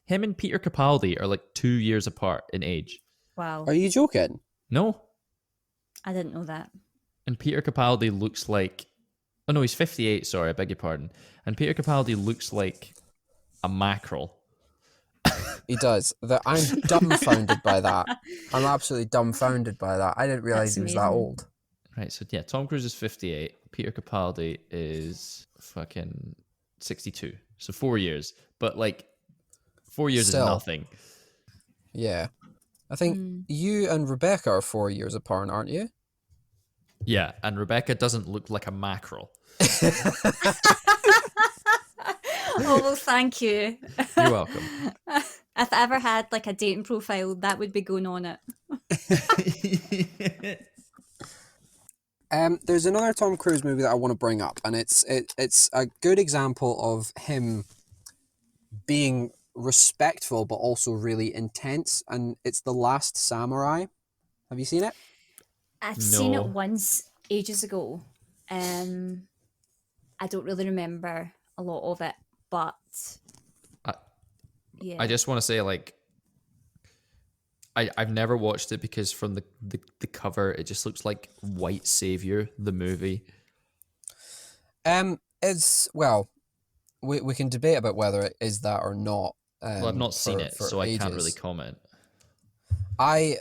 Him and Peter Capaldi are like 2 years apart in age. Wow. Are you joking? No. I didn't know that. And Peter Capaldi looks like... Oh, no, he's 58, sorry, I beg your pardon. And Peter Capaldi looks like a mackerel. He does. I'm dumbfounded by that. I'm absolutely dumbfounded by that. I didn't realize That's he was that amazing. old. Right, so yeah, Tom Cruise is 58. Peter Capaldi is fucking 62. So 4 years. But like, 4 years Still. is nothing. Yeah. I think you and Rebecca are 4 years apart, aren't you? Yeah, and Rebecca doesn't look like a mackerel. Oh well, thank you. You're welcome. If I ever had like a dating profile, that would be going on it. There's another Tom Cruise movie that I want to bring up, and it's a good example of him being respectful but also really intense, and it's The Last Samurai. Have you seen it? I've seen it No. once ages ago. I don't really remember a lot of it, but yeah. I just want to say, like, I've never watched it because from the cover, it just looks like White Savior, the movie. It's well, we can debate about whether it is that or not. Well, I've not seen it, for so I can't ages. really comment. I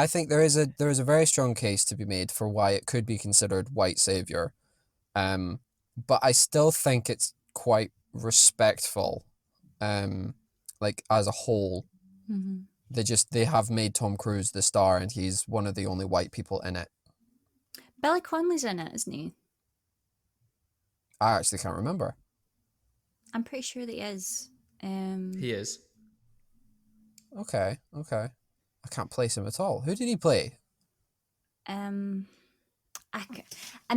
think there is a very strong case to be made for why it could be considered white savior, but I still think it's quite respectful, like as a whole. Mm-hmm. They have made Tom Cruise the star, and he's one of the only white people in it. Billy Connolly's in it, isn't he? I actually can't remember. I'm pretty sure that he is. He is. Okay. I can't place him at all. Who did he play? I'm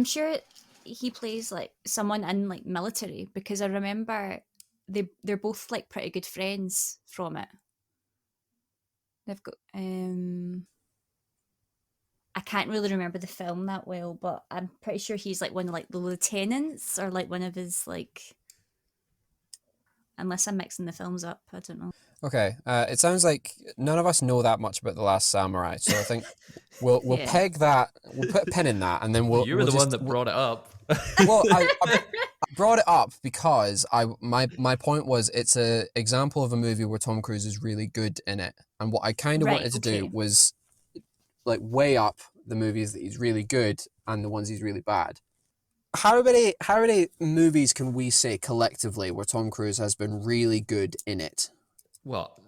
sure he plays like someone in like military, because I remember they're both like pretty good friends from it. They've got I can't really remember the film that well, but I'm pretty sure he's like one of like the lieutenants, or like one of his like, unless I'm mixing the films up, I don't know. Okay, it sounds like none of us know that much about The Last Samurai, so I think we'll Yeah. peg that. We'll put a pin in that, and then You were the one that brought it up. Well, I brought it up because my point was it's a example of a movie where Tom Cruise is really good in it, and what I kind of Right, wanted to okay. do was like weigh up the movies that he's really good and the ones he's really bad. How many movies can we say collectively where Tom Cruise has been really good in it? Well,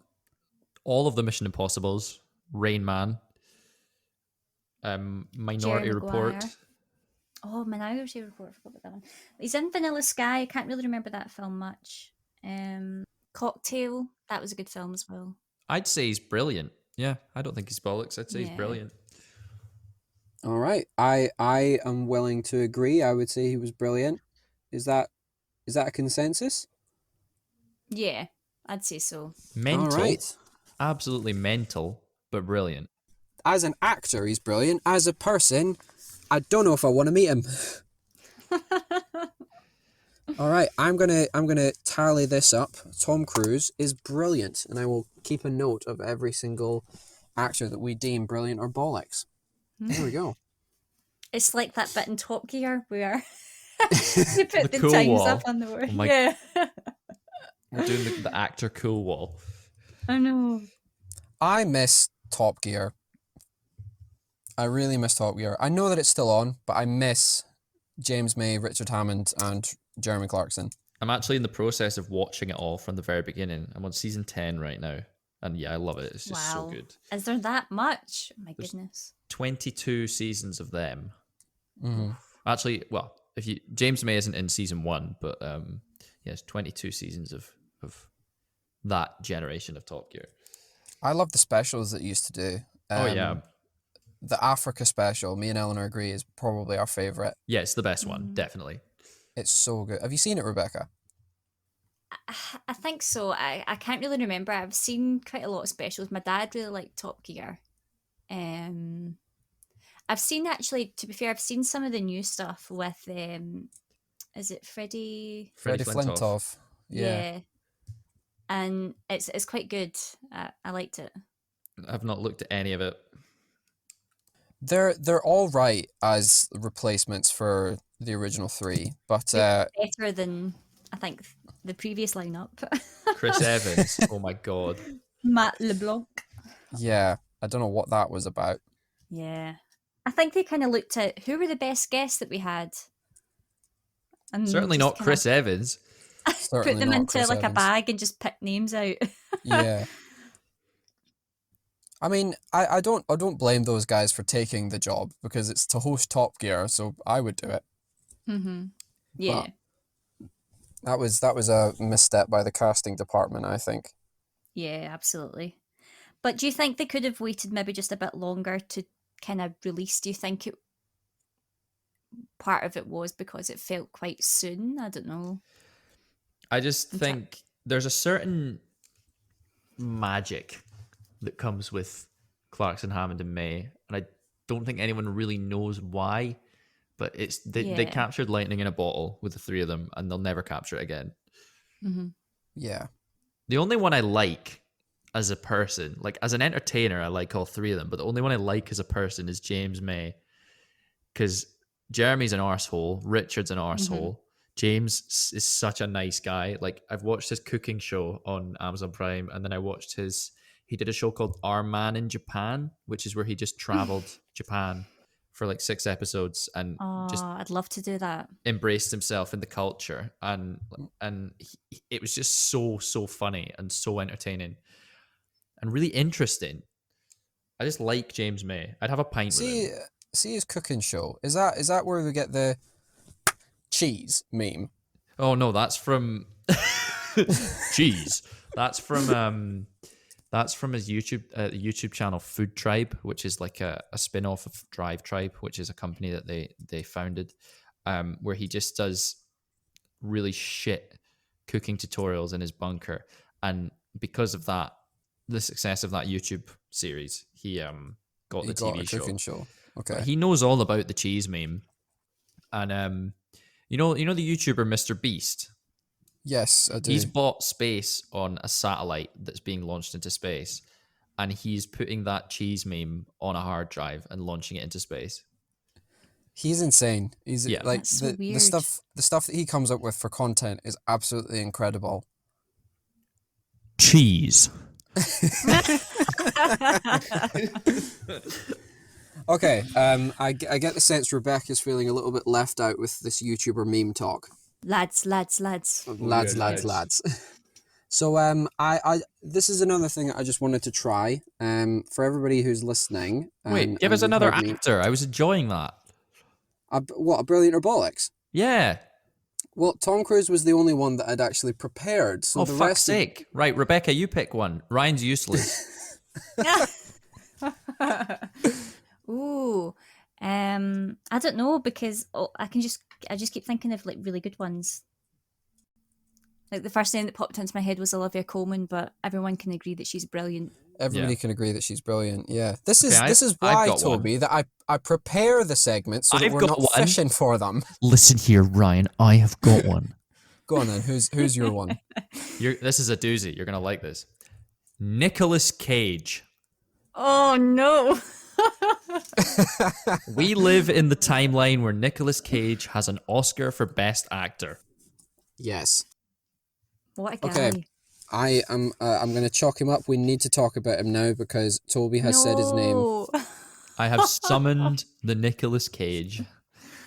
all of the Mission Impossibles, Rain Man, Minority Jerry Report. Maguire. Oh, Minority Report, I forgot about that one. He's in Vanilla Sky. I can't really remember that film much. Cocktail, that was a good film as well. I'd say he's brilliant. Yeah, I don't think he's bollocks. I'd say he's Yeah. brilliant. All right, I am willing to agree. I would say he was brilliant. Is that a consensus? Yeah, I'd say so. Mental. All right. Absolutely mental, but brilliant. As an actor, he's brilliant. As a person, I don't know if I want to meet him. All right, I'm gonna tally this up. Tom Cruise is brilliant, and I will keep a note of every single actor that we deem brilliant or bollocks. There we go. It's like that bit in Top Gear where they put the cool times wall. up on the word. Oh my- Yeah. We're doing the actor cool wall. I know. I miss Top Gear. I really miss Top Gear. I know that it's still on, but I miss James May, Richard Hammond, and Jeremy Clarkson. I'm actually in the process of watching it all from the very beginning. I'm on season 10 right now. And yeah, I love it. It's just so good. Is there that much? Oh, my There's goodness. 22 seasons of them. Mm-hmm. Actually, well, if you James May isn't in season 1, but it's 22 seasons of that generation of Top Gear. I love the specials that you used to do. Oh yeah. The Africa special, me and Eleanor agree, is probably our favourite. Yeah, it's the best one, definitely. It's so good. Have you seen it, Rebecca? I think so. I can't really remember. I've seen quite a lot of specials. My dad really liked Top Gear. I've seen, actually, to be fair, I've seen some of the new stuff with, is it Freddie Flintoff. Yeah. And it's quite good. I liked it. I've not looked at any of it. They're all right as replacements for the original 3, but better than, I think, the previous lineup. Chris Evans. Oh my god. Matt LeBlanc. Yeah, I don't know what that was about. Yeah. I think they kind of looked at who were the best guests that we had. And Certainly not Chris Evans. Put them into Chris Evans. A bag and just pick names out. Yeah. I mean, I don't blame those guys for taking the job because it's to host Top Gear, so I would do it. Mm-hmm. Yeah. But that was a misstep by the casting department, I think. Yeah, absolutely. But do you think they could have waited maybe just a bit longer to kind of release? Do you think part of it was because it felt quite soon? I don't know. I just think there's a certain magic that comes with Clarkson, Hammond, and May, and I don't think anyone really knows why. But they captured lightning in a bottle with the 3 of them, and they'll never capture it again. Mm-hmm. Yeah. The only one I like as a person, like as an entertainer, I like all 3 of them, but the only one I like as a person is James May. Because Jeremy's an arsehole, Richard's an arsehole. Mm-hmm. James is such a nice guy. Like, I've watched his cooking show on Amazon Prime, and then I watched he did a show called Our Man in Japan, which is where he just traveled Japan for like 6 episodes and just I'd love to do that. Embraced himself in the culture, and it was just so funny and so entertaining and really interesting. I just like James May. I'd have a pint with him. See his cooking show. Is that where we get the cheese meme? Oh no, that's from cheese. That's from his YouTube channel Food Tribe, which is like a spin-off of Drive Tribe, which is a company that they founded, where he just does really shit cooking tutorials in his bunker. And because of that, the success of that YouTube series, he got the TV show. Cooking show. Okay. But he knows all about the cheese meme. And you know the YouTuber Mr. Beast? Yes, I do. He's bought space on a satellite that's being launched into space, and he's putting that cheese meme on a hard drive and launching it into space. He's insane. He's like the stuff that he comes up with for content is absolutely incredible. Cheese. Okay, I get the sense Rebecca's feeling a little bit left out with this YouTuber meme talk. Lads. So I this is another thing I just wanted to try. For everybody who's listening. Wait, give us another actor. I was enjoying that. A Brilliant or Bollocks? Yeah. Well, Tom Cruise was the only one that I'd actually prepared. So the fuck's sake! Right, Rebecca, you pick one. Ryan's useless. Ooh, I don't know, because I just keep thinking of like really good ones. Like the first name that popped into my head was Olivia Colman, but everyone can agree that she's brilliant. Everybody can agree that she's brilliant. Yeah, this is why, Toby, that I prepare the segments so that we're not fishing for them. Listen here, Ryan. I have got one. Go on then. Who's your one? This is a doozy. You're gonna like this. Nicolas Cage. Oh no. We live in the timeline where Nicolas Cage has an Oscar for Best Actor. Yes. What a guy. I'm going to chalk him up. We need to talk about him now because Toby has said his name. No. I have summoned the Nicolas Cage.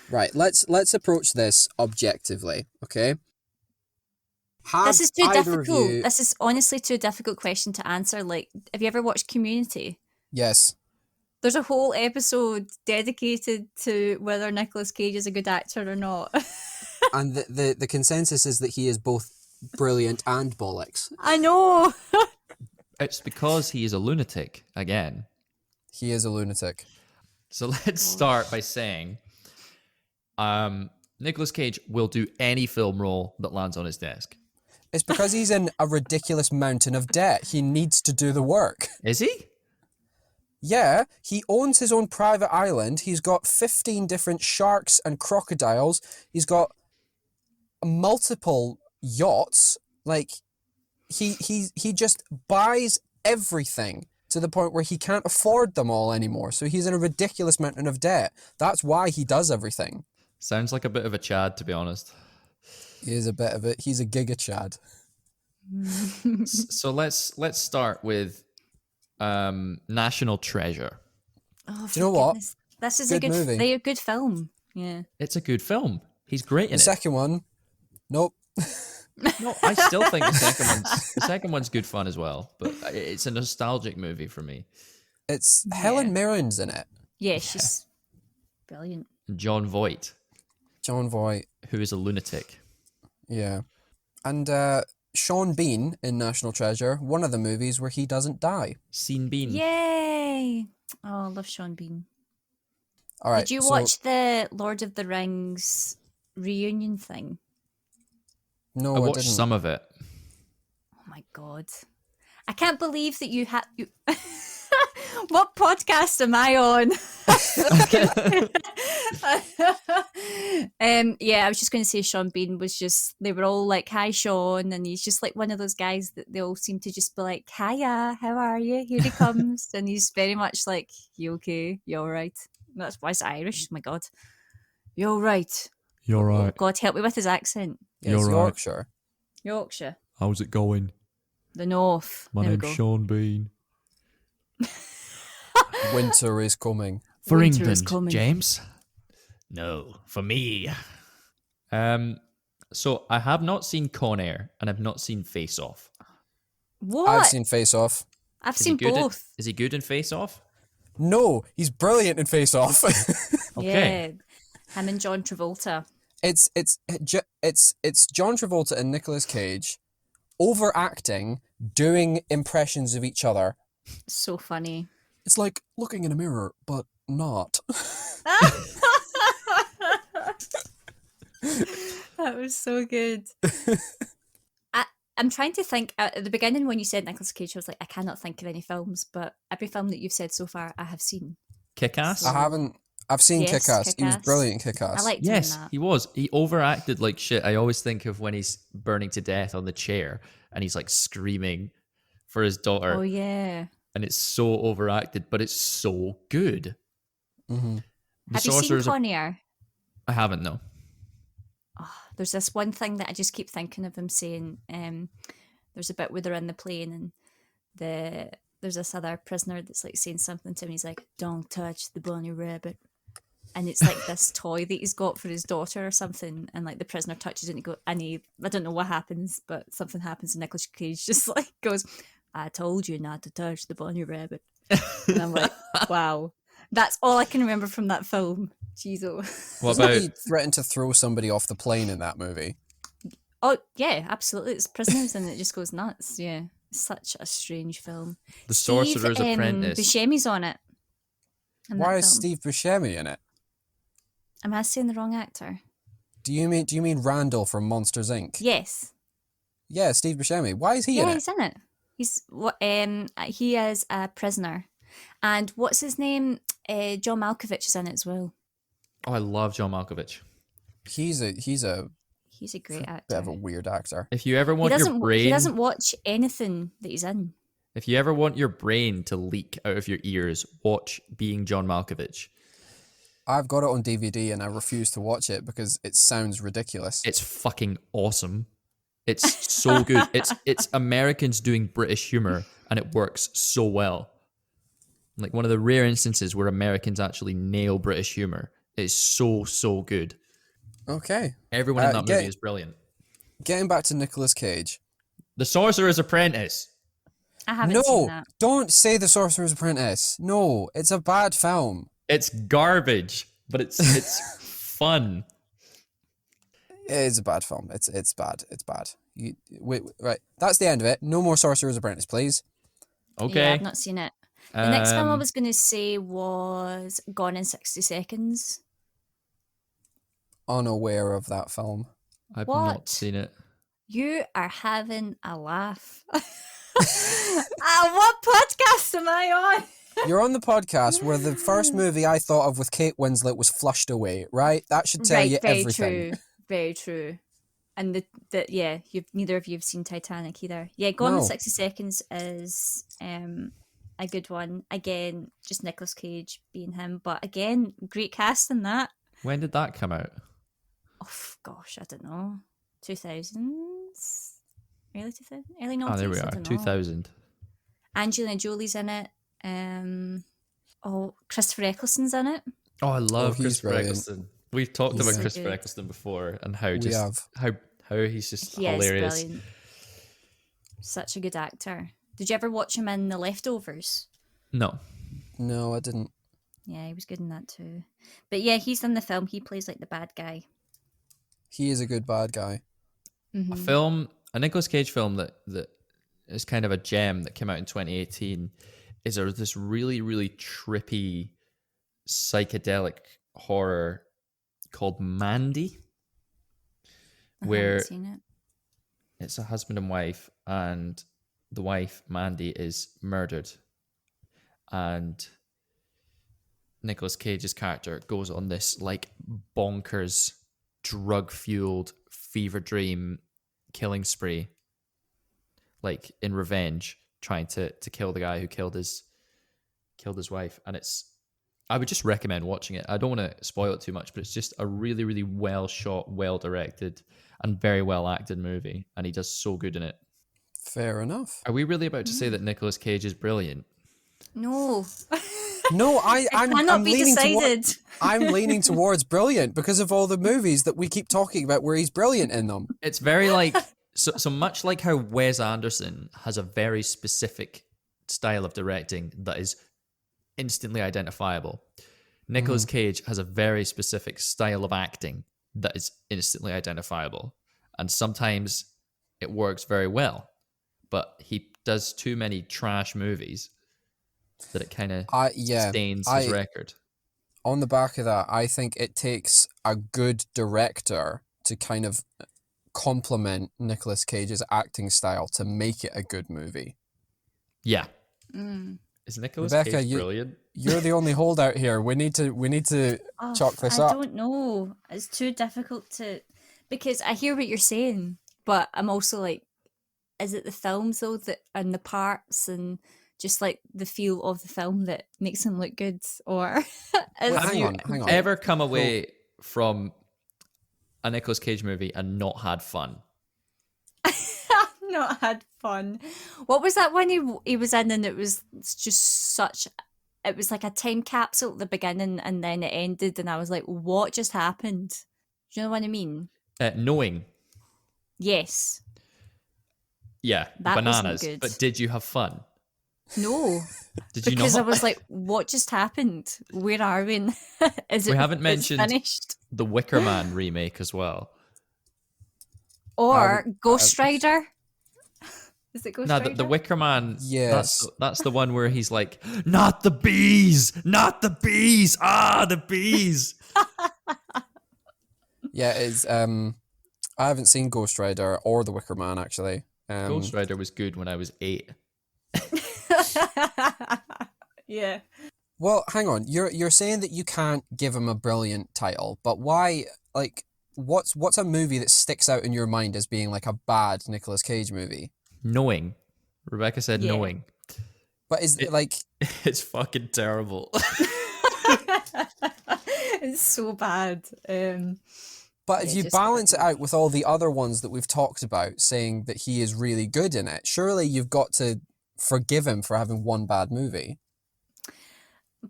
Right, let's approach this objectively, okay? This is too either of difficult. you... This is honestly too difficult question to answer. Like, have you ever watched Community? Yes. There's a whole episode dedicated to whether Nicolas Cage is a good actor or not. And the consensus is that he is both brilliant and bollocks. I know. It's because he is a lunatic, again. He is a lunatic. So let's start by saying Nicolas Cage will do any film role that lands on his desk. It's because he's in a ridiculous mountain of debt. He needs to do the work. Is he? Yeah, he owns his own private island. He's got 15 different sharks and crocodiles. He's got multiple yachts. Like, he just buys everything to the point where he can't afford them all anymore. So he's in a ridiculous mountain of debt. That's why he does everything. Sounds like a bit of a Chad, to be honest. He is a bit of it. He's a giga Chad. So let's start with National Treasure. Oh, Do you know what? goodness. This is Good movie. They're a good film. Yeah. It's a good film. He's great in The it. second one, nope. No, I still think the second one's good fun as well, but it's a nostalgic movie for me. It's Helen Mirren's in it. Yeah, she's brilliant. John Voight, John Voight. who is a lunatic. Yeah. And Sean Bean in National Treasure, one of the movies where he doesn't die. Sean Bean. Yay! Oh, I love Sean Bean. All right. Did you so- watch the Lord of the Rings reunion thing? No, I I watched didn't. some of it. Oh my god. I can't believe that you had you What podcast am I on? Yeah, I was just going to say Sean Bean was just, they were all like, hi Sean, and he's just like one of those guys that they all seem to just be like, hiya, how are you? Here he comes. And he's very much like, you okay? You alright? That's why it's Irish, my god. You alright? You're right. God help me with his accent. Yeah, You're it's right. Yorkshire. Yorkshire. How's it going? The North. My There we name's go. Sean Bean. Winter is coming. For Winter England, is coming. James? No, for me. So I have not seen Con Air and I've not seen Face Off. What? I've seen Face Off. I've Is he seen good both. Is he good in Face Off? No, he's brilliant in Face Off. Okay. Yeah. Him and John Travolta. It's John Travolta and Nicolas Cage overacting, doing impressions of each other. So funny. It's like looking in a mirror, but not. That was so good. I'm trying to think, at the beginning when you said Nicolas Cage, I was like, I cannot think of any films, but every film that you've said so far, I have seen. Kick-Ass? I haven't. I've seen Yes, Kick-Ass. He was Kick-Ass. brilliant in Kick-Ass. I liked Yes, him in that. he was. He overacted like shit. I always think of when he's burning to death on the chair and he's like screaming for his daughter. Oh, yeah. And it's so overacted, but it's so good. Mm-hmm. The Have you seen Sorcerer's a- Con Air? I haven't, no. Oh, there's this one thing that I just keep thinking of him saying. There's a bit where they're in the plane and there's this other prisoner that's like saying something to him. He's like, "Don't touch the bunny rabbit," and it's like this toy that he's got for his daughter or something. And like the prisoner touches it and I don't know what happens, but something happens. And Nicolas Cage just like goes, "I told you not to touch the bunny rabbit," and I'm like, wow, that's all I can remember from that film. Jesus. What Doesn't about... he threaten to throw somebody off the plane in that movie? Oh, yeah, absolutely. It's prisoners and it just goes nuts. Yeah. It's such a strange film. The Sorcerer's Steve, Apprentice. Buscemi's on it. in Why that is film. Steve Buscemi in it? Am I saying the wrong actor? Do you mean Randall from Monsters Inc? Yes. Yeah, Steve Buscemi. Why is he Yeah, in it? he's in it. He is a prisoner. And what's his name? John Malkovich is in it as well. Oh, I love John Malkovich. He's a He's a great bit actor. of a weird actor. If you ever He want your doesn't brain... watch anything that he's in. If you ever want your brain to leak out of your ears, watch Being John Malkovich. I've got it on DVD and I refuse to watch it because it sounds ridiculous. It's fucking awesome. It's so good. It's Americans doing British humor, and it works so well. Like one of the rare instances where Americans actually nail British humor. It's so good. Okay. Everyone in that movie is brilliant. Getting back to Nicolas Cage. The Sorcerer's Apprentice. I haven't seen No, that. don't say The Sorcerer's Apprentice. No, it's a bad film. It's garbage, but it's fun. It is a bad film. It's bad. It's bad. Wait, right. That's the end of it. No more Sorcerer's Apprentice, please. Okay. Yeah, I've not seen it. The next film I was going to say was Gone in 60 Seconds. Unaware of that film. I've What? not seen it. You are having a laugh. What podcast am I on? You're on the podcast where the first movie I thought of with Kate Winslet was Flushed Away, right? That should tell you very everything. true. Very true. And neither of you have seen Titanic either. Yeah, Gone in No. 60 Seconds is a good one. Again, just Nicolas Cage being him, but again, great cast in that. When did that come out? Oh gosh, I don't know. 2000s? Early 2000s? Early 90s? Oh, there we I are. don't know. 2000. Angelina Jolie's in it. Christopher Eccleston's in it. Oh, I love he's Christopher brilliant. Eccleston. We've talked He's about so Christopher good. Eccleston before and how We have. how he's just He is hilarious. brilliant. Such a good actor. Did you ever watch him in The Leftovers? No. No, I didn't. Yeah, he was good in that too. But yeah, he's in the film. He plays like the bad guy. He is a good bad guy. Mm-hmm. A Nicolas Cage film that is kind of a gem that came out in 2018 is this really, really trippy psychedelic horror called Mandy, I where haven't seen it. it's a husband and wife, and the wife, Mandy, is murdered. And Nicolas Cage's character goes on this like bonkers, drug-fueled fever dream killing spree, like in revenge, trying to kill the guy who killed his wife. And I would just recommend watching it. I don't want to spoil it too much, but it's just a really, really well shot, well directed, and very well acted movie. And he does so good in it. Fair enough. Are we really about to say that Nicolas Cage is brilliant? No. No, I'm cannot be leaning decided. I'm leaning towards brilliant because of all the movies that we keep talking about where he's brilliant in them. It's very like so much like how Wes Anderson has a very specific style of directing that is instantly identifiable. Nicolas Cage has a very specific style of acting that is instantly identifiable. And sometimes it works very well, but he does too many trash movies that it kind of stains his record. On the back of that, I think it takes a good director to kind of complement Nicolas Cage's acting style to make it a good movie. Yeah. Mm. Is Nicolas Rebecca, Cage brilliant? You're the only holdout here. We need to chalk this up. I don't know. It's too difficult to... Because I hear what you're saying, but I'm also like, is it the films though that and the parts and just like the feel of the film that makes him look good? Or Hang on. Ever come away from a Nicolas Cage movie and not had fun? Not had fun. What was that one he was in and it was just such... It was like a time capsule at the beginning and then it ended and I was like, what just happened? Do you know what I mean? Knowing. Yes. Yeah, That wasn't bananas. good. But did you have fun? No. Did you Because not? I was like, what just happened? Where are we? We haven't it's mentioned finished? the Wicker Man remake as well. Or Ghost Rider? Is it Ghost No, Rider? the Wicker Man. Yes. That's the one where he's like, not the bees, not the bees, the bees. Yeah, it's I haven't seen Ghost Rider or The Wicker Man actually. Ghost Rider was good when I was 8. Yeah. Well, hang on. You're saying that you can't give him a brilliant title, but why? Like, what's a movie that sticks out in your mind as being like a bad Nicolas Cage movie? Knowing. Rebecca said Yeah. Knowing. But is it like It's fucking terrible. It's so bad. But Yeah, if you just a bit balance it weird. out with all the other ones that we've talked about, saying that he is really good in it, surely you've got to forgive him for having one bad movie.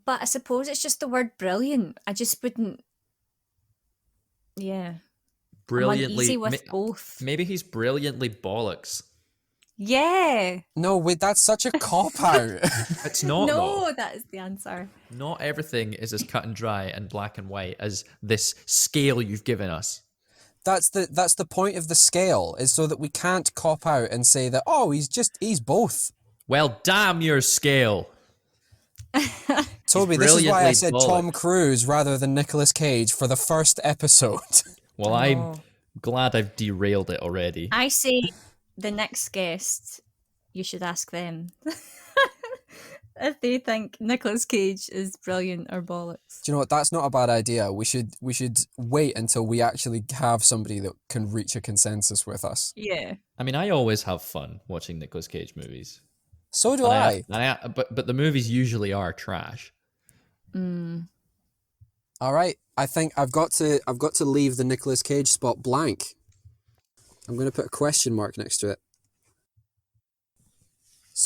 But I suppose it's just the word brilliant. I just wouldn't. Yeah, I'm uneasy Brilliantly, with both. maybe he's brilliantly bollocks. Yeah. No, wait, that's such a cop out. It's not though. No, that is the answer. Not everything is as cut and dry and black and white as this scale you've given us. That's the point of the scale, is so that we can't cop out and say that, oh, he's both. Well, damn your scale. Toby, this is why I brilliantly said bollocks. Tom Cruise rather than Nicolas Cage for the first episode. Well, I I'm know. glad I've derailed it already. I say the next guest, you should ask them if they think Nicolas Cage is brilliant or bollocks. Do you know what? That's not a bad idea. We should wait until we actually have somebody that can reach a consensus with us. Yeah. I mean, I always have fun watching Nicolas Cage movies. So do I. But the movies usually are trash. All right. I think I've got to leave the Nicolas Cage spot blank. I'm going to put a question mark next to it.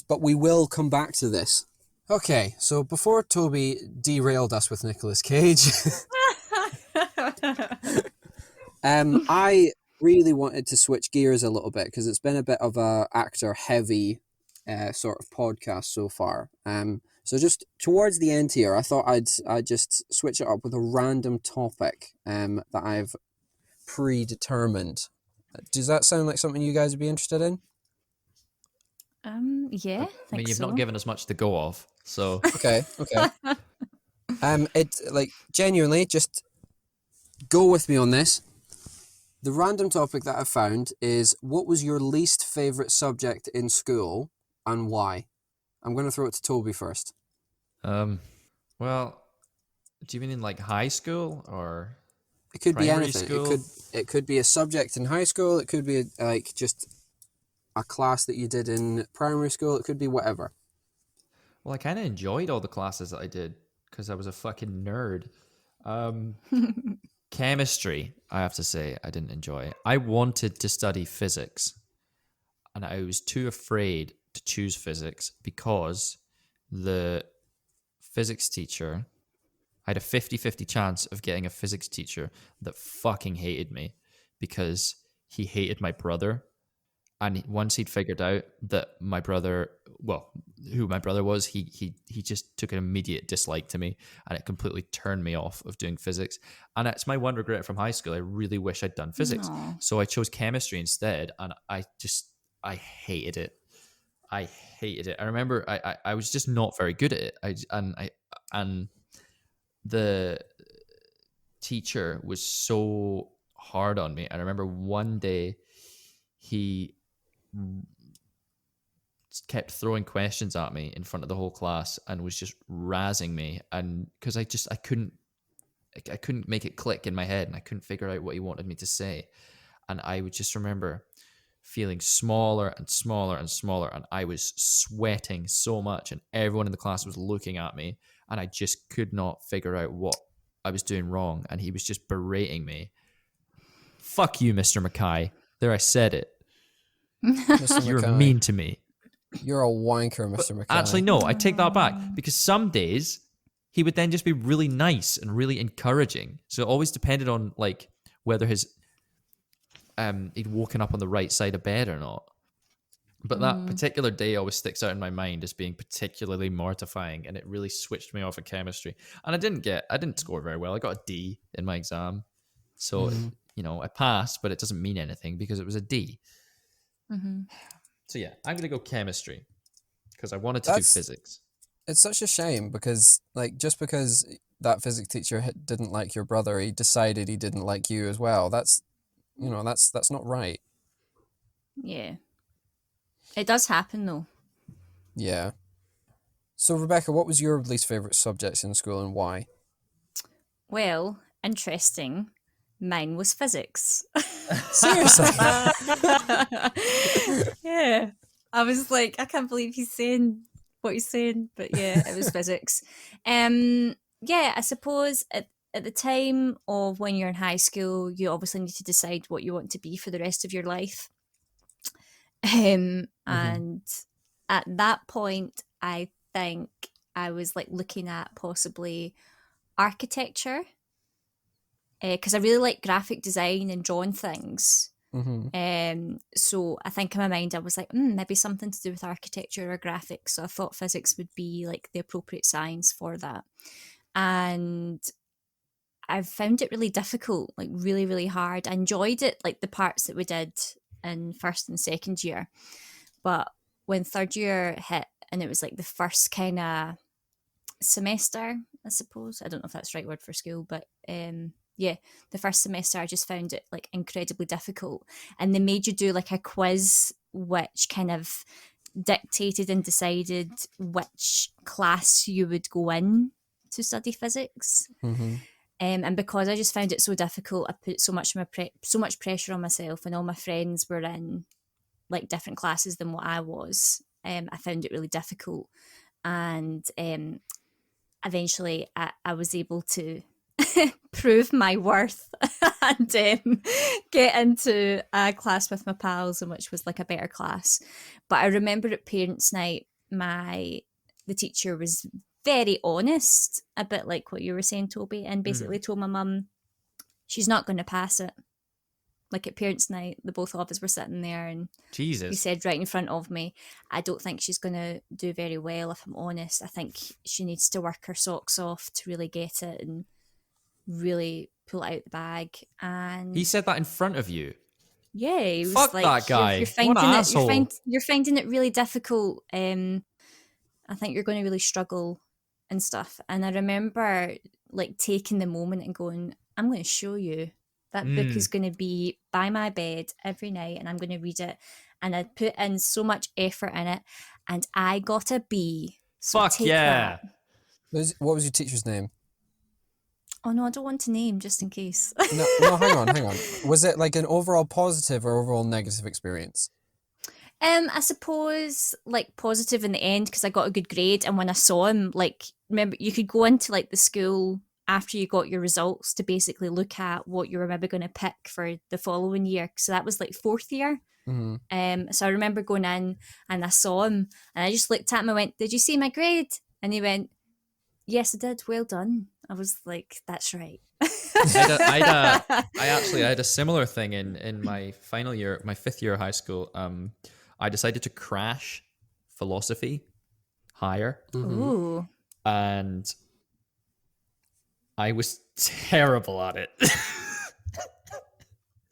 But we will come back to this. Okay, so before Toby derailed us with Nicolas Cage, I really wanted to switch gears a little bit because it's been a bit of a actor-heavy sort of podcast so far. So just towards the end here, I thought I'd just switch it up with a random topic that I've predetermined. Does that sound like something you guys would be interested in? Yeah, I mean, you've not given us much to go off, so Okay. It like genuinely just go with me on this. The random topic that I found is, what was your least favorite subject in school and why? I'm going to throw it to Toby first. well, do you mean in like high school or It could be primary anything. school? It could be a subject in high school. It could be like just a class that you did in primary school. It could be whatever. Well, I kind of enjoyed all the classes that I did because I was a fucking nerd. Chemistry, I have to say, I didn't enjoy. I wanted to study physics, and I was too afraid to choose physics because the physics teacher, I had a 50-50 chance of getting a physics teacher that fucking hated me because he hated my brother. And once he'd figured out that my brother, well, who my brother was, he just took an immediate dislike to me, and it completely turned me off of doing physics. And it's my one regret from high school. I really wish I'd done physics. Aw. So I chose chemistry instead, and I hated it. I hated it. I remember I was just not very good at it. And the teacher was so hard on me. I remember one day he kept throwing questions at me in front of the whole class and was just razzing me, and because I couldn't make it click in my head, and I couldn't figure out what he wanted me to say, and I would just remember feeling smaller and smaller and smaller, and I was sweating so much, and everyone in the class was looking at me, and I just could not figure out what I was doing wrong, and he was just berating me. Fuck you, Mr. Mackay. There, I said it. Mr. You're Mackay. mean to me. You're a wanker, Mr. Mackay. Actually, no, I take that back, because some days he would then just be really nice and really encouraging. So it always depended on like whether he'd woken up on the right side of bed or not. But that particular day always sticks out in my mind as being particularly mortifying, and it really switched me off of chemistry. And I didn't score very well. I got a D in my exam. So, I passed, but it doesn't mean anything because it was a D. So yeah, I'm going to go chemistry because I wanted to do physics. It's such a shame because, like, just because that physics teacher didn't like your brother, he decided he didn't like you as well. That's not right. Yeah. It does happen though. Yeah. So, Rebecca, what was your least favourite subjects in school and why? Well, interesting. Mine was physics. Seriously? Yeah. I was like, I can't believe he's saying what he's saying, but yeah, it was physics. Yeah, I suppose at the time of when you're in high school, you obviously need to decide what you want to be for the rest of your life. And at that point, I think I was like looking at possibly architecture, because I really like graphic design and drawing things. So I think in my mind I was like, maybe something to do with architecture or graphics. So I thought physics would be like the appropriate science for that. And I found it really difficult, like really, really hard. I enjoyed it, like the parts that we did in first and second year. But when third year hit and it was like the first kind of semester, I suppose. I don't know if that's the right word for school, but yeah, the first semester I just found it like incredibly difficult. And they made you do like a quiz which kind of dictated and decided which class you would go in to study physics. And because I just found it so difficult, I put so much pressure on myself, and all my friends were in like different classes than what I was. I found it really difficult, and eventually I was able to prove my worth and get into a class with my pals, and which was like a better class. But I remember at parents' night, the teacher was very honest, a bit like what you were saying, Toby, and basically told my mum she's not going to pass it. Like at parents' night, the both of us were sitting there, and Jesus. he said right in front of me, I don't think she's going to do very well, if I'm honest. I think she needs to work her socks off to really get it and really pull it out the bag. And He said that in front of you? Yeah, he was Fuck like, that guy. You're What finding an it. asshole. You're finding it really difficult. I think you're going to really struggle and stuff. And I remember like taking the moment and going, I'm going to show you. That book is going to be by my bed every night, and I'm going to read it. And I put in so much effort in it, and I got a B. So Fuck take yeah. that. What was your teacher's name? Oh no, I don't want to name just in case. No, hang on. Was it like an overall positive or overall negative experience? I suppose like positive in the end because I got a good grade, and when I saw him, like remember you could go into like the school after you got your results to basically look at what you were maybe going to pick for the following year. So that was like fourth year. So I remember going in and I saw him, and I just looked at him and went, "Did you see my grade?" And he went, "Yes, I did. Well done." I was like, "That's right." I had a similar thing in my final year, my fifth year of high school. I decided to crash philosophy higher. Ooh. And I was terrible at it.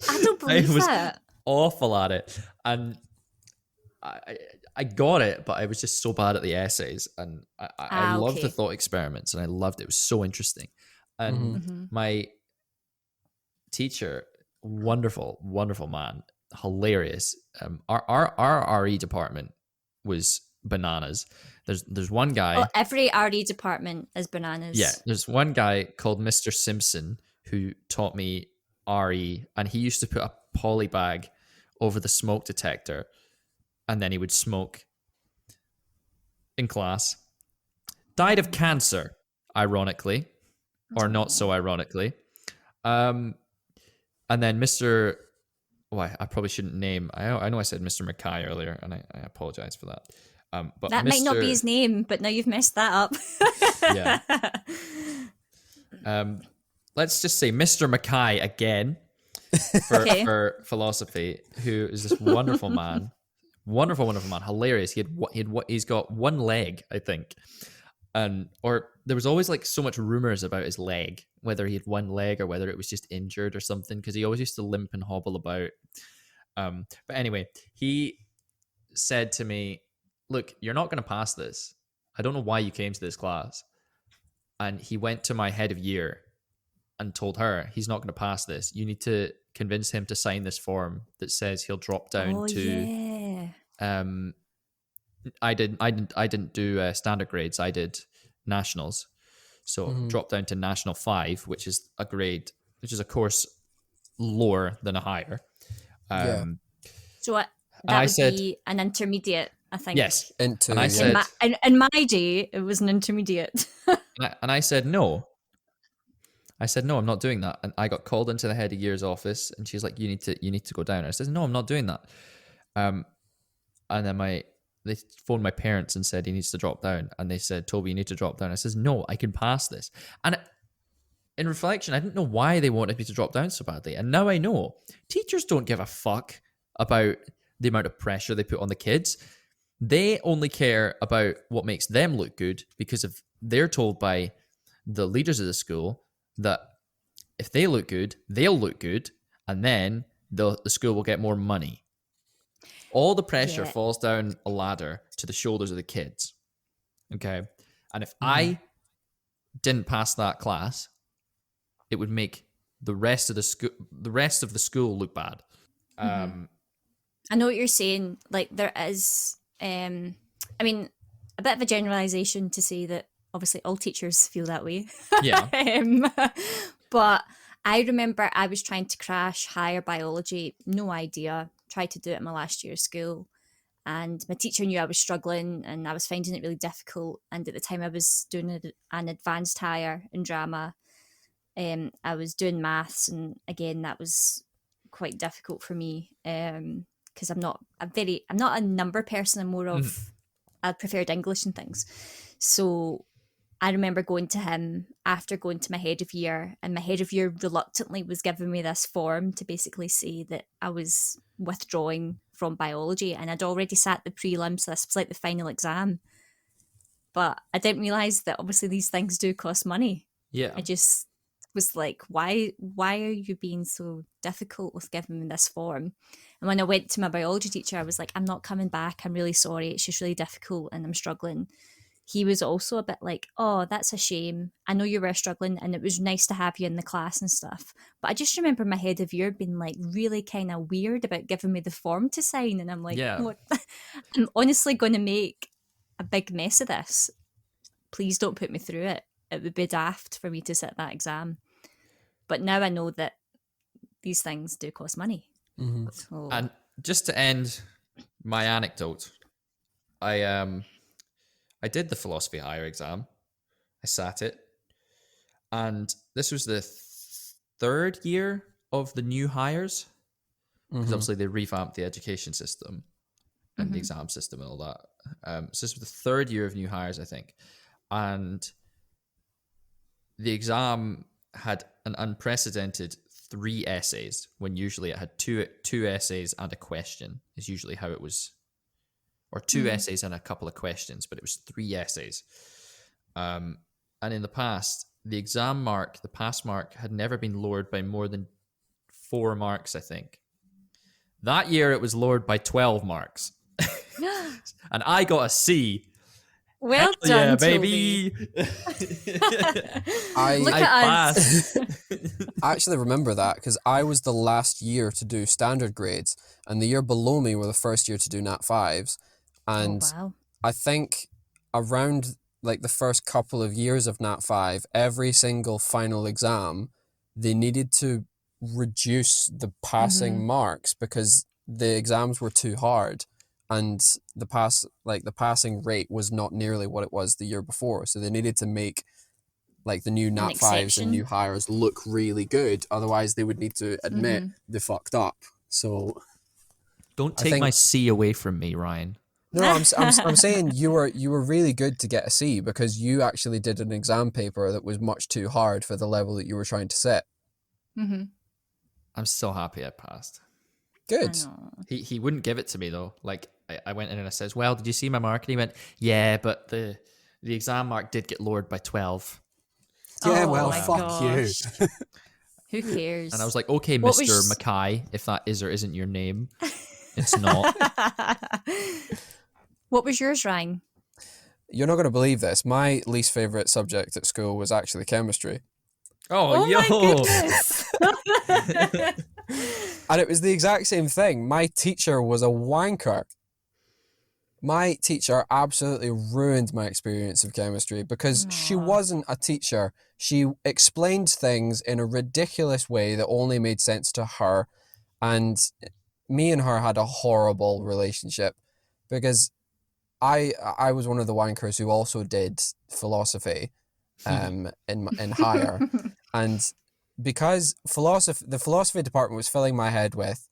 I don't believe I was that. awful at it. And I got it, but I was just so bad at the essays. And I loved the thought experiments, and I loved it. It was so interesting. And my teacher, wonderful, wonderful man, hilarious. Our RE department was bananas. There's one guy. Oh, every RE department is bananas. Yeah, there's one guy called Mr. Simpson who taught me RE, and he used to put a poly bag over the smoke detector, and then he would smoke in class. Died of cancer, ironically, or not so ironically. And then Mr. Oh, I probably shouldn't name. I know I said Mr. Mackay earlier, and I apologize for that. But that might not be his name, but now you've messed that up. Yeah. Let's just say Mr. Mackay again for philosophy, who is this wonderful man, wonderful man, hilarious. He's got one leg, I think, or there was always like so much rumors about his leg, whether he had one leg or whether it was just injured or something, because he always used to limp and hobble about. But anyway, he said to me, "Look, you're not going to pass this. I don't know why you came to this class." And he went to my head of year and told her he's not going to pass this. You need to convince him to sign this form that says he'll drop down to. Yeah. I didn't do standard grades. I did nationals, so drop down to national 5, which is a grade, which is a course lower than a higher. So that would be an intermediate, I think. Yes. And I said, in my day, it was an intermediate. and I said no. I said, no, I'm not doing that. And I got called into the head of year's office, and she's like, you need to go down. I said, no, I'm not doing that. And then they phoned my parents and said he needs to drop down. And they said, Toby, you need to drop down. I says, no, I can pass this. And in reflection, I didn't know why they wanted me to drop down so badly. And now I know teachers don't give a fuck about the amount of pressure they put on the kids. They only care about what makes them look good, because if they're told by the leaders of the school that if they look good, they'll look good, and then the school will get more money. All the pressure falls down a ladder to the shoulders of the kids. Okay? And if I didn't pass that class, it would make the rest of the school look bad. I know what you're saying. Like, there is, I mean, a bit of a generalization to say that obviously all teachers feel that way. Yeah. But I remember I was trying to crash higher biology, no idea, tried to do it in my last year of school. And my teacher knew I was struggling and I was finding it really difficult. And at the time I was doing an advanced higher in drama. I was doing maths, and again, that was quite difficult for me. Because I'm not a number person. I'm more of I preferred English and things. So I remember going to him after going to my head of year, and my head of year reluctantly was giving me this form to basically say that I was withdrawing from biology, and I'd already sat the prelims, so this was like the final exam. But I didn't realise that obviously these things do cost money. Yeah. I just was like, why are you being so difficult with giving me this form? And when I went to my biology teacher, I was like, I'm not coming back. I'm really sorry. It's just really difficult and I'm struggling. He was also a bit like, oh, that's a shame. I know you were struggling and it was nice to have you in the class and stuff. But I just remember my head of year being like really kind of weird about giving me the form to sign. And I'm like, what? I'm honestly going to make a big mess of this. Please don't put me through it. It would be daft for me to sit that exam. But now I know that these things do cost money. Mm-hmm. So... And just to end my anecdote, I did the philosophy higher exam. I sat it. And this was the third year of the new hires. Because obviously they revamped the education system and the exam system and all that. So this was the third year of new hires, I think. And the exam had an unprecedented 3 essays, when usually it had two essays and a question is usually how it was. Or 2 essays and a couple of questions, but it was 3 essays. And in the past, the pass mark had never been lowered by more than 4 marks, I think. That year it was lowered by 12 marks. And I got a C. Well done, yeah, baby. Look at us. I actually remember that because I was the last year to do standard grades, and the year below me were the first year to do Nat 5s. And wow. I think around like the first couple of years of Nat 5, every single final exam, they needed to reduce the passing marks because the exams were too hard. And the passing rate was not nearly what it was the year before. So they needed to make like the new Nat 5s and new hires look really good. Otherwise they would need to admit they fucked up. So don't take my C away from me, Ryan. No, I'm saying you were really good to get a C because you actually did an exam paper that was much too hard for the level that you were trying to set. I'm so happy I passed. Good. He wouldn't give it to me though. Like I went in and I says, well, did you see my mark? And he went, yeah, but the exam mark did get lowered by 12. Yeah, fuck you. Who cares? And I was like, okay, Mr. Mackay, if that is or isn't your name. It's not. What was yours, Ryan? You're not going to believe this. My least favourite subject at school was actually chemistry. Oh yo! My goodness. And it was the exact same thing. My teacher was a wanker. My teacher absolutely ruined my experience of chemistry because she wasn't a teacher. She explained things in a ridiculous way that only made sense to her. And me and her had a horrible relationship because I was one of the wankers who also did philosophy in higher. And because the philosophy department was filling my head with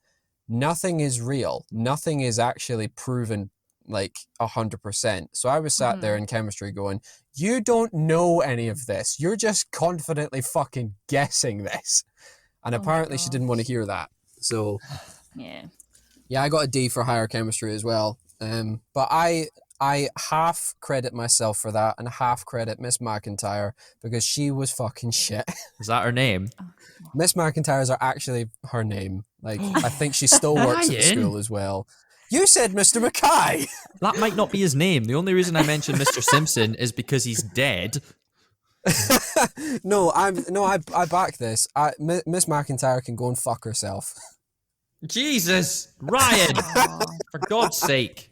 nothing is real, nothing is actually proven like 100%. So I was sat there in chemistry going, you don't know any of this. You're just confidently fucking guessing this. And apparently she didn't want to hear that. So Yeah. yeah, I got a D for higher chemistry as well. But I half credit myself for that and half credit Miss McIntyre because she was fucking shit. Is that her name? Miss McIntyre's are actually her name. Like, I think she still works at the school as well. You said Mr. Mackay! That might not be his name. The only reason I mentioned Mr. Simpson is because he's dead. I back this. Miss McIntyre can go and fuck herself. Jesus, Ryan, for God's sake.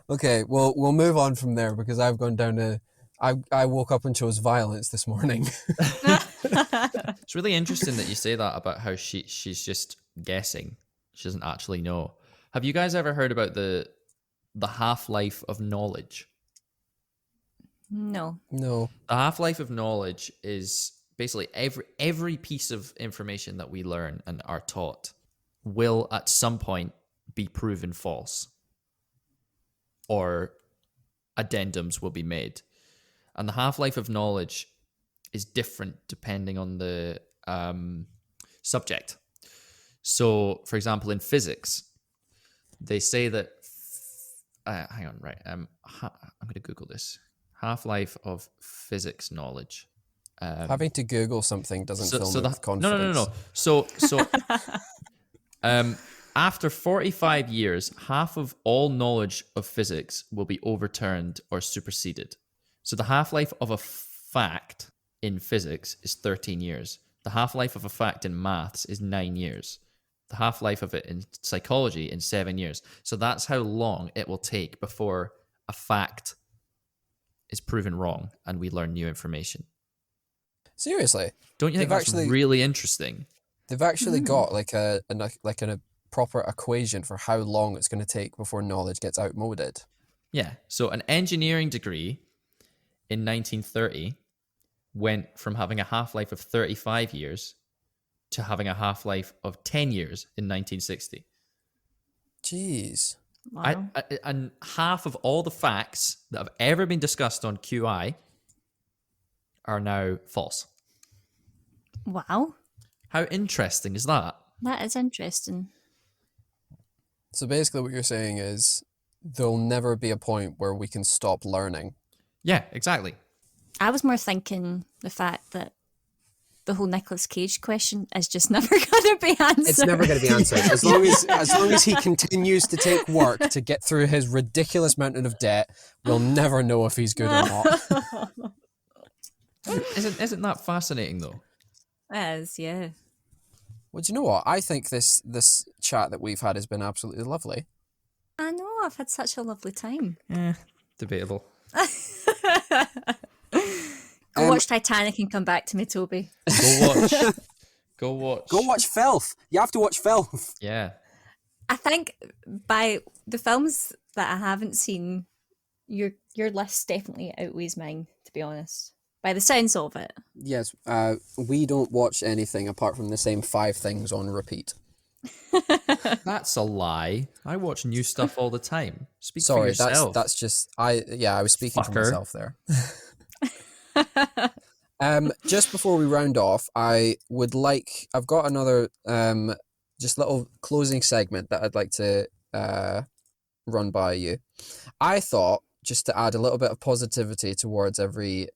Okay, well, we'll move on from there because I've gone down to... I woke up and chose violence this morning. It's really interesting that you say that about how she's just guessing. She doesn't actually know. Have you guys ever heard about the half-life of knowledge? No. No. The half-life of knowledge is basically every piece of information that we learn and are taught will at some point be proven false, or addendums will be made. And the half-life of knowledge is different depending on the subject. So, for example, in physics, they say that... hang on, right. I'm going to Google this. Half-life of physics knowledge. Having to Google something doesn't fill me with confidence. No. So after 45 years, half of all knowledge of physics will be overturned or superseded. So the half-life of a fact in physics is 13 years. The half-life of a fact in maths is 9 years. The half-life of it in psychology in 7 years. So that's how long it will take before a fact is proven wrong and we learn new information. Seriously? Don't you think that's really interesting? They've actually got like a proper equation for how long it's going to take before knowledge gets outmoded. Yeah. So an engineering degree in 1930 went from having a half-life of 35 years to having a half-life of 10 years in 1960. Jeez. Wow. And half of all the facts that have ever been discussed on QI are now false. Wow. How interesting is that? That is interesting. So basically what you're saying is there'll never be a point where we can stop learning. Yeah, exactly. I was more thinking the fact that the whole Nicolas Cage question is just never going to be answered. It's never going to be answered. As long as he continues to take work to get through his ridiculous mountain of debt, we'll never know if he's good or not. Isn't that fascinating though? It is, yeah. Well, do you know what? I think this chat that we've had has been absolutely lovely. I know, I've had such a lovely time. Debatable. Go watch Titanic and come back to me, Toby. Go watch. Go watch Filth. You have to watch Filth. Yeah. I think by the films that I haven't seen, your list definitely outweighs mine, to be honest. By the sounds of it. Yes, we don't watch anything apart from the same 5 things on repeat. That's a lie. I watch new stuff all the time. Speak for Sorry, yourself. that's just I was speaking for myself there. Just before we round off, I've got another just little closing segment that I'd like to run by you. I thought, just to add a little bit of positivity towards every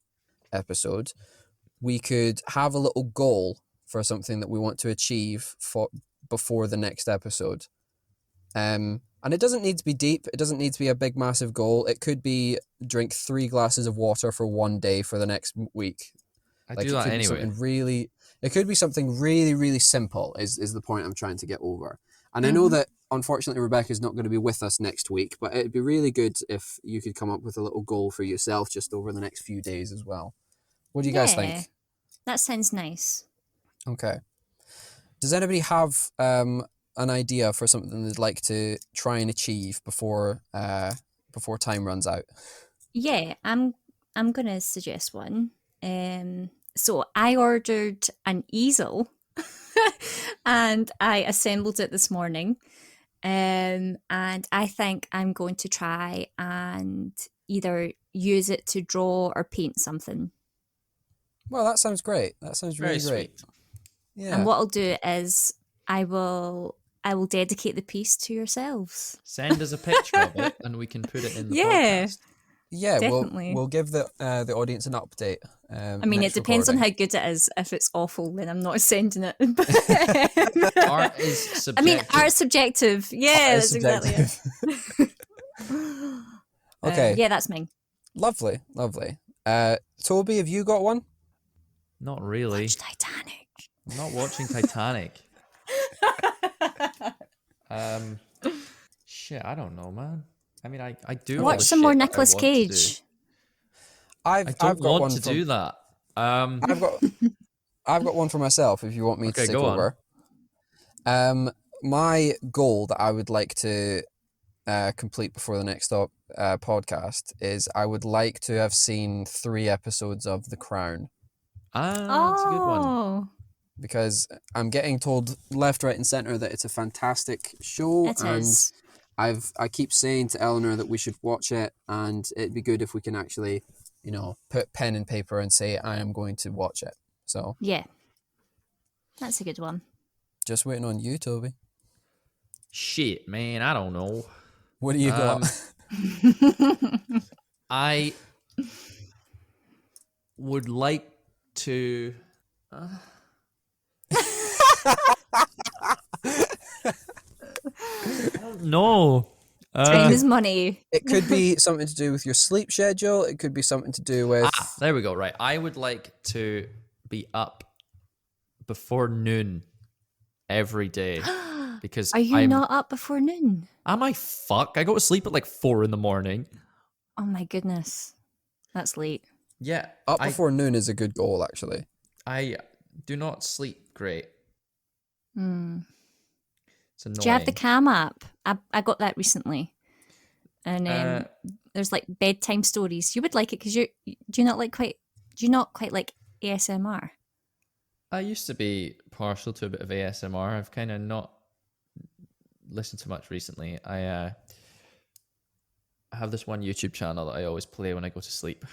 episode, we could have a little goal for something that we want to achieve before the next episode. And it doesn't need to be deep. It doesn't need to be a big, massive goal. It could be drink 3 glasses of water for one day for the next week. I do that anyway. It could be something really, really simple is the point I'm trying to get over. And I know that, unfortunately, Rebecca's not going to be with us next week, but it'd be really good if you could come up with a little goal for yourself just over the next few days as well. What do you guys think? That sounds nice. Okay. Does anybody have an idea for something they'd like to try and achieve before time runs out? Yeah, I'm gonna suggest one. So I ordered an easel and I assembled it this morning. And I think I'm going to try and either use it to draw or paint something. Well, that sounds great. That sounds Very really great. sweet. Yeah. And what I'll do is I will dedicate the piece to yourselves. Send us a picture of it, and we can put it in the Yeah. podcast. Yeah, Definitely. we'll give the audience an update. I mean, it depends on how good it is. If it's awful, then I'm not sending it. Art is subjective. I mean, art's subjective. Yeah, that's exactly it. Okay. Yeah, that's mine. Lovely. Toby, have you got one? Not really. Watch Titanic. I'm not watching Titanic. Shit, I don't know, man. I mean, I do all Watch the some more shit that I Nicolas want to do. Cage. I I've don't got want one to do that. I've got one for myself if you want me to Okay, take go on. over. My goal that I would like to complete before the next podcast is I would like to have seen 3 episodes of The Crown, That's a good one. Oh, because I'm getting told left, right, and center that it's a fantastic show, it and is. I keep saying to Eleanor that we should watch it, and it'd be good if we can actually, put pen and paper and say I am going to watch it. So Yeah, that's a good one. just waiting on you, Toby. Shit, man, I don't know. What do you got? I would like to. I don't know. Time is money. It could be something to do with your sleep schedule. It could be something to do with. There we go. Right, I would like to be up before noon every day because Are you not up before noon? Am I fuck? I go to sleep at like 4 a.m. Oh my goodness, that's late. Yeah, Up before noon is a good goal, actually. I do not sleep great. It's annoying. Do you have the Cam app? I got that recently, and there's like bedtime stories. You would like it because do you not quite like ASMR? I used to be partial to a bit of ASMR. I've kind of not listened to much recently. I have this one YouTube channel that I always play when I go to sleep,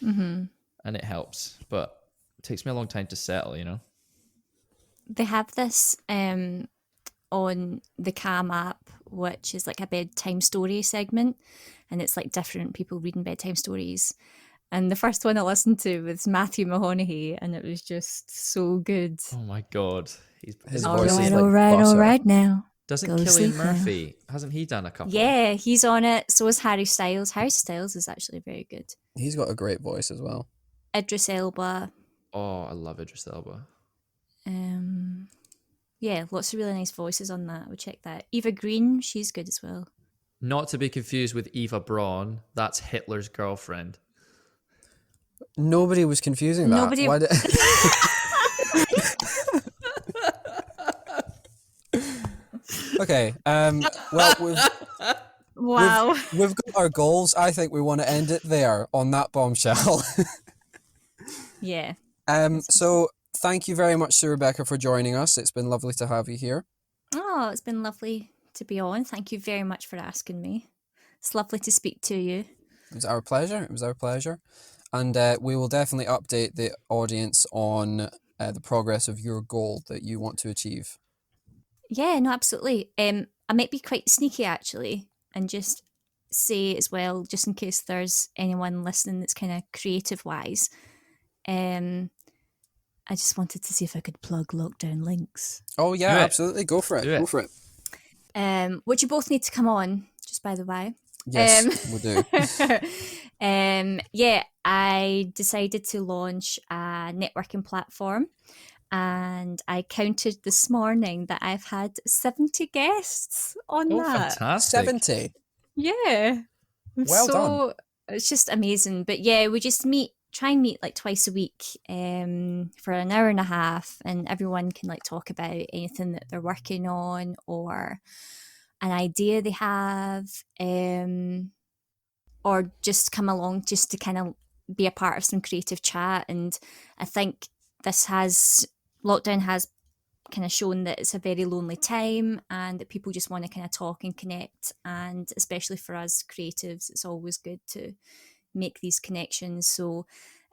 and it helps, but it takes me a long time to settle. They have this on the Cam app, which is like a bedtime story segment, and it's like different people reading bedtime stories. And the first one I listened to was Matthew McConaughey, and it was just so good. Oh my god, His All voice is right, like all butter. right now. Doesn't Go to Cillian sleep now. Murphy? Hasn't he done a couple? Yeah, he's on it. So is Harry Styles. Harry Styles is actually very good. He's got a great voice as well. Idris Elba. Oh, I love Idris Elba. Yeah, lots of really nice voices on that. I would check that. Eva Green, she's good as well. Not to be confused with Eva Braun. That's Hitler's girlfriend. Nobody was confusing that. Nobody- Why did... Okay. Well, Wow. we've got our goals. I think we want to end it there on that bombshell. Yeah. So thank you very much to Rebecca for joining us. It's been lovely to have you here. Oh, it's been lovely to be on. Thank you very much for asking me. It's lovely to speak to you. It was our pleasure. And we will definitely update the audience on the progress of your goal that you want to achieve. Yeah, no, absolutely. I might be quite sneaky actually, and just say as well, just in case there's anyone listening that's kind of creative wise. I just wanted to see if I could plug Lockdown Links. Oh yeah, Do it. absolutely. Go for it. Do it. Go for it. Which you both need to come on, just by the way. Yes, we'll do. Yeah, I decided to launch a networking platform, and I counted this morning that I've had 70 guests on Oh, that. fantastic. 70. Yeah. Well done. It's just amazing. But yeah, we just try and meet like twice a week for an hour and a half, and everyone can like talk about anything that they're working on or an idea they have, or just come along just to kind of be a part of some creative chat. And I think lockdown has kind of shown that it's a very lonely time and that people just want to kind of talk and connect. And especially for us creatives, it's always good to make these connections. So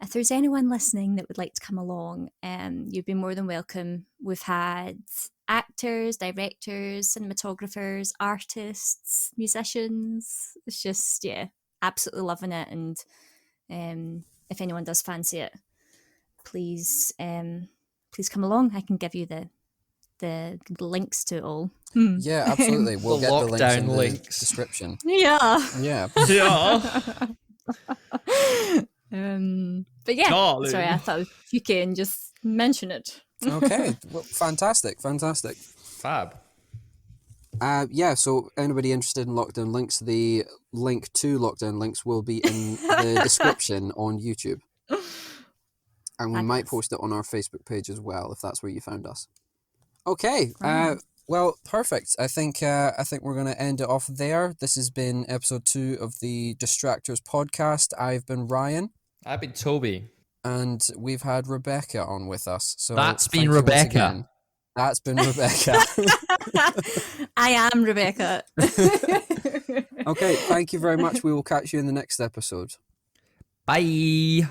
if there's anyone listening that would like to come along, you'd be more than welcome. We've had actors, directors, cinematographers, artists, musicians. It's just, yeah, absolutely loving it. And if anyone does fancy it, please come along. I can give you the links to it all. Yeah, absolutely. We'll The get the links in lockdown the links. description. Yeah. Yeah. Yeah. But yeah, Darling. sorry, I thought you can just mention it. Okay. Well, fantastic. Fab. Yeah, so anybody interested in Lockdown Links, the link to Lockdown Links will be in the description on YouTube. And we might post it on our Facebook page as well, if that's where you found us. Okay, well, perfect. I think we're going to end it off there. This has been episode 2 of the DistrActors podcast. I've been Ryan. I've been Toby. And we've had Rebecca on with us. So That's been thank you once Rebecca. again. That's been Rebecca. I am Rebecca. Okay, thank you very much. We will catch you in the next episode. Bye.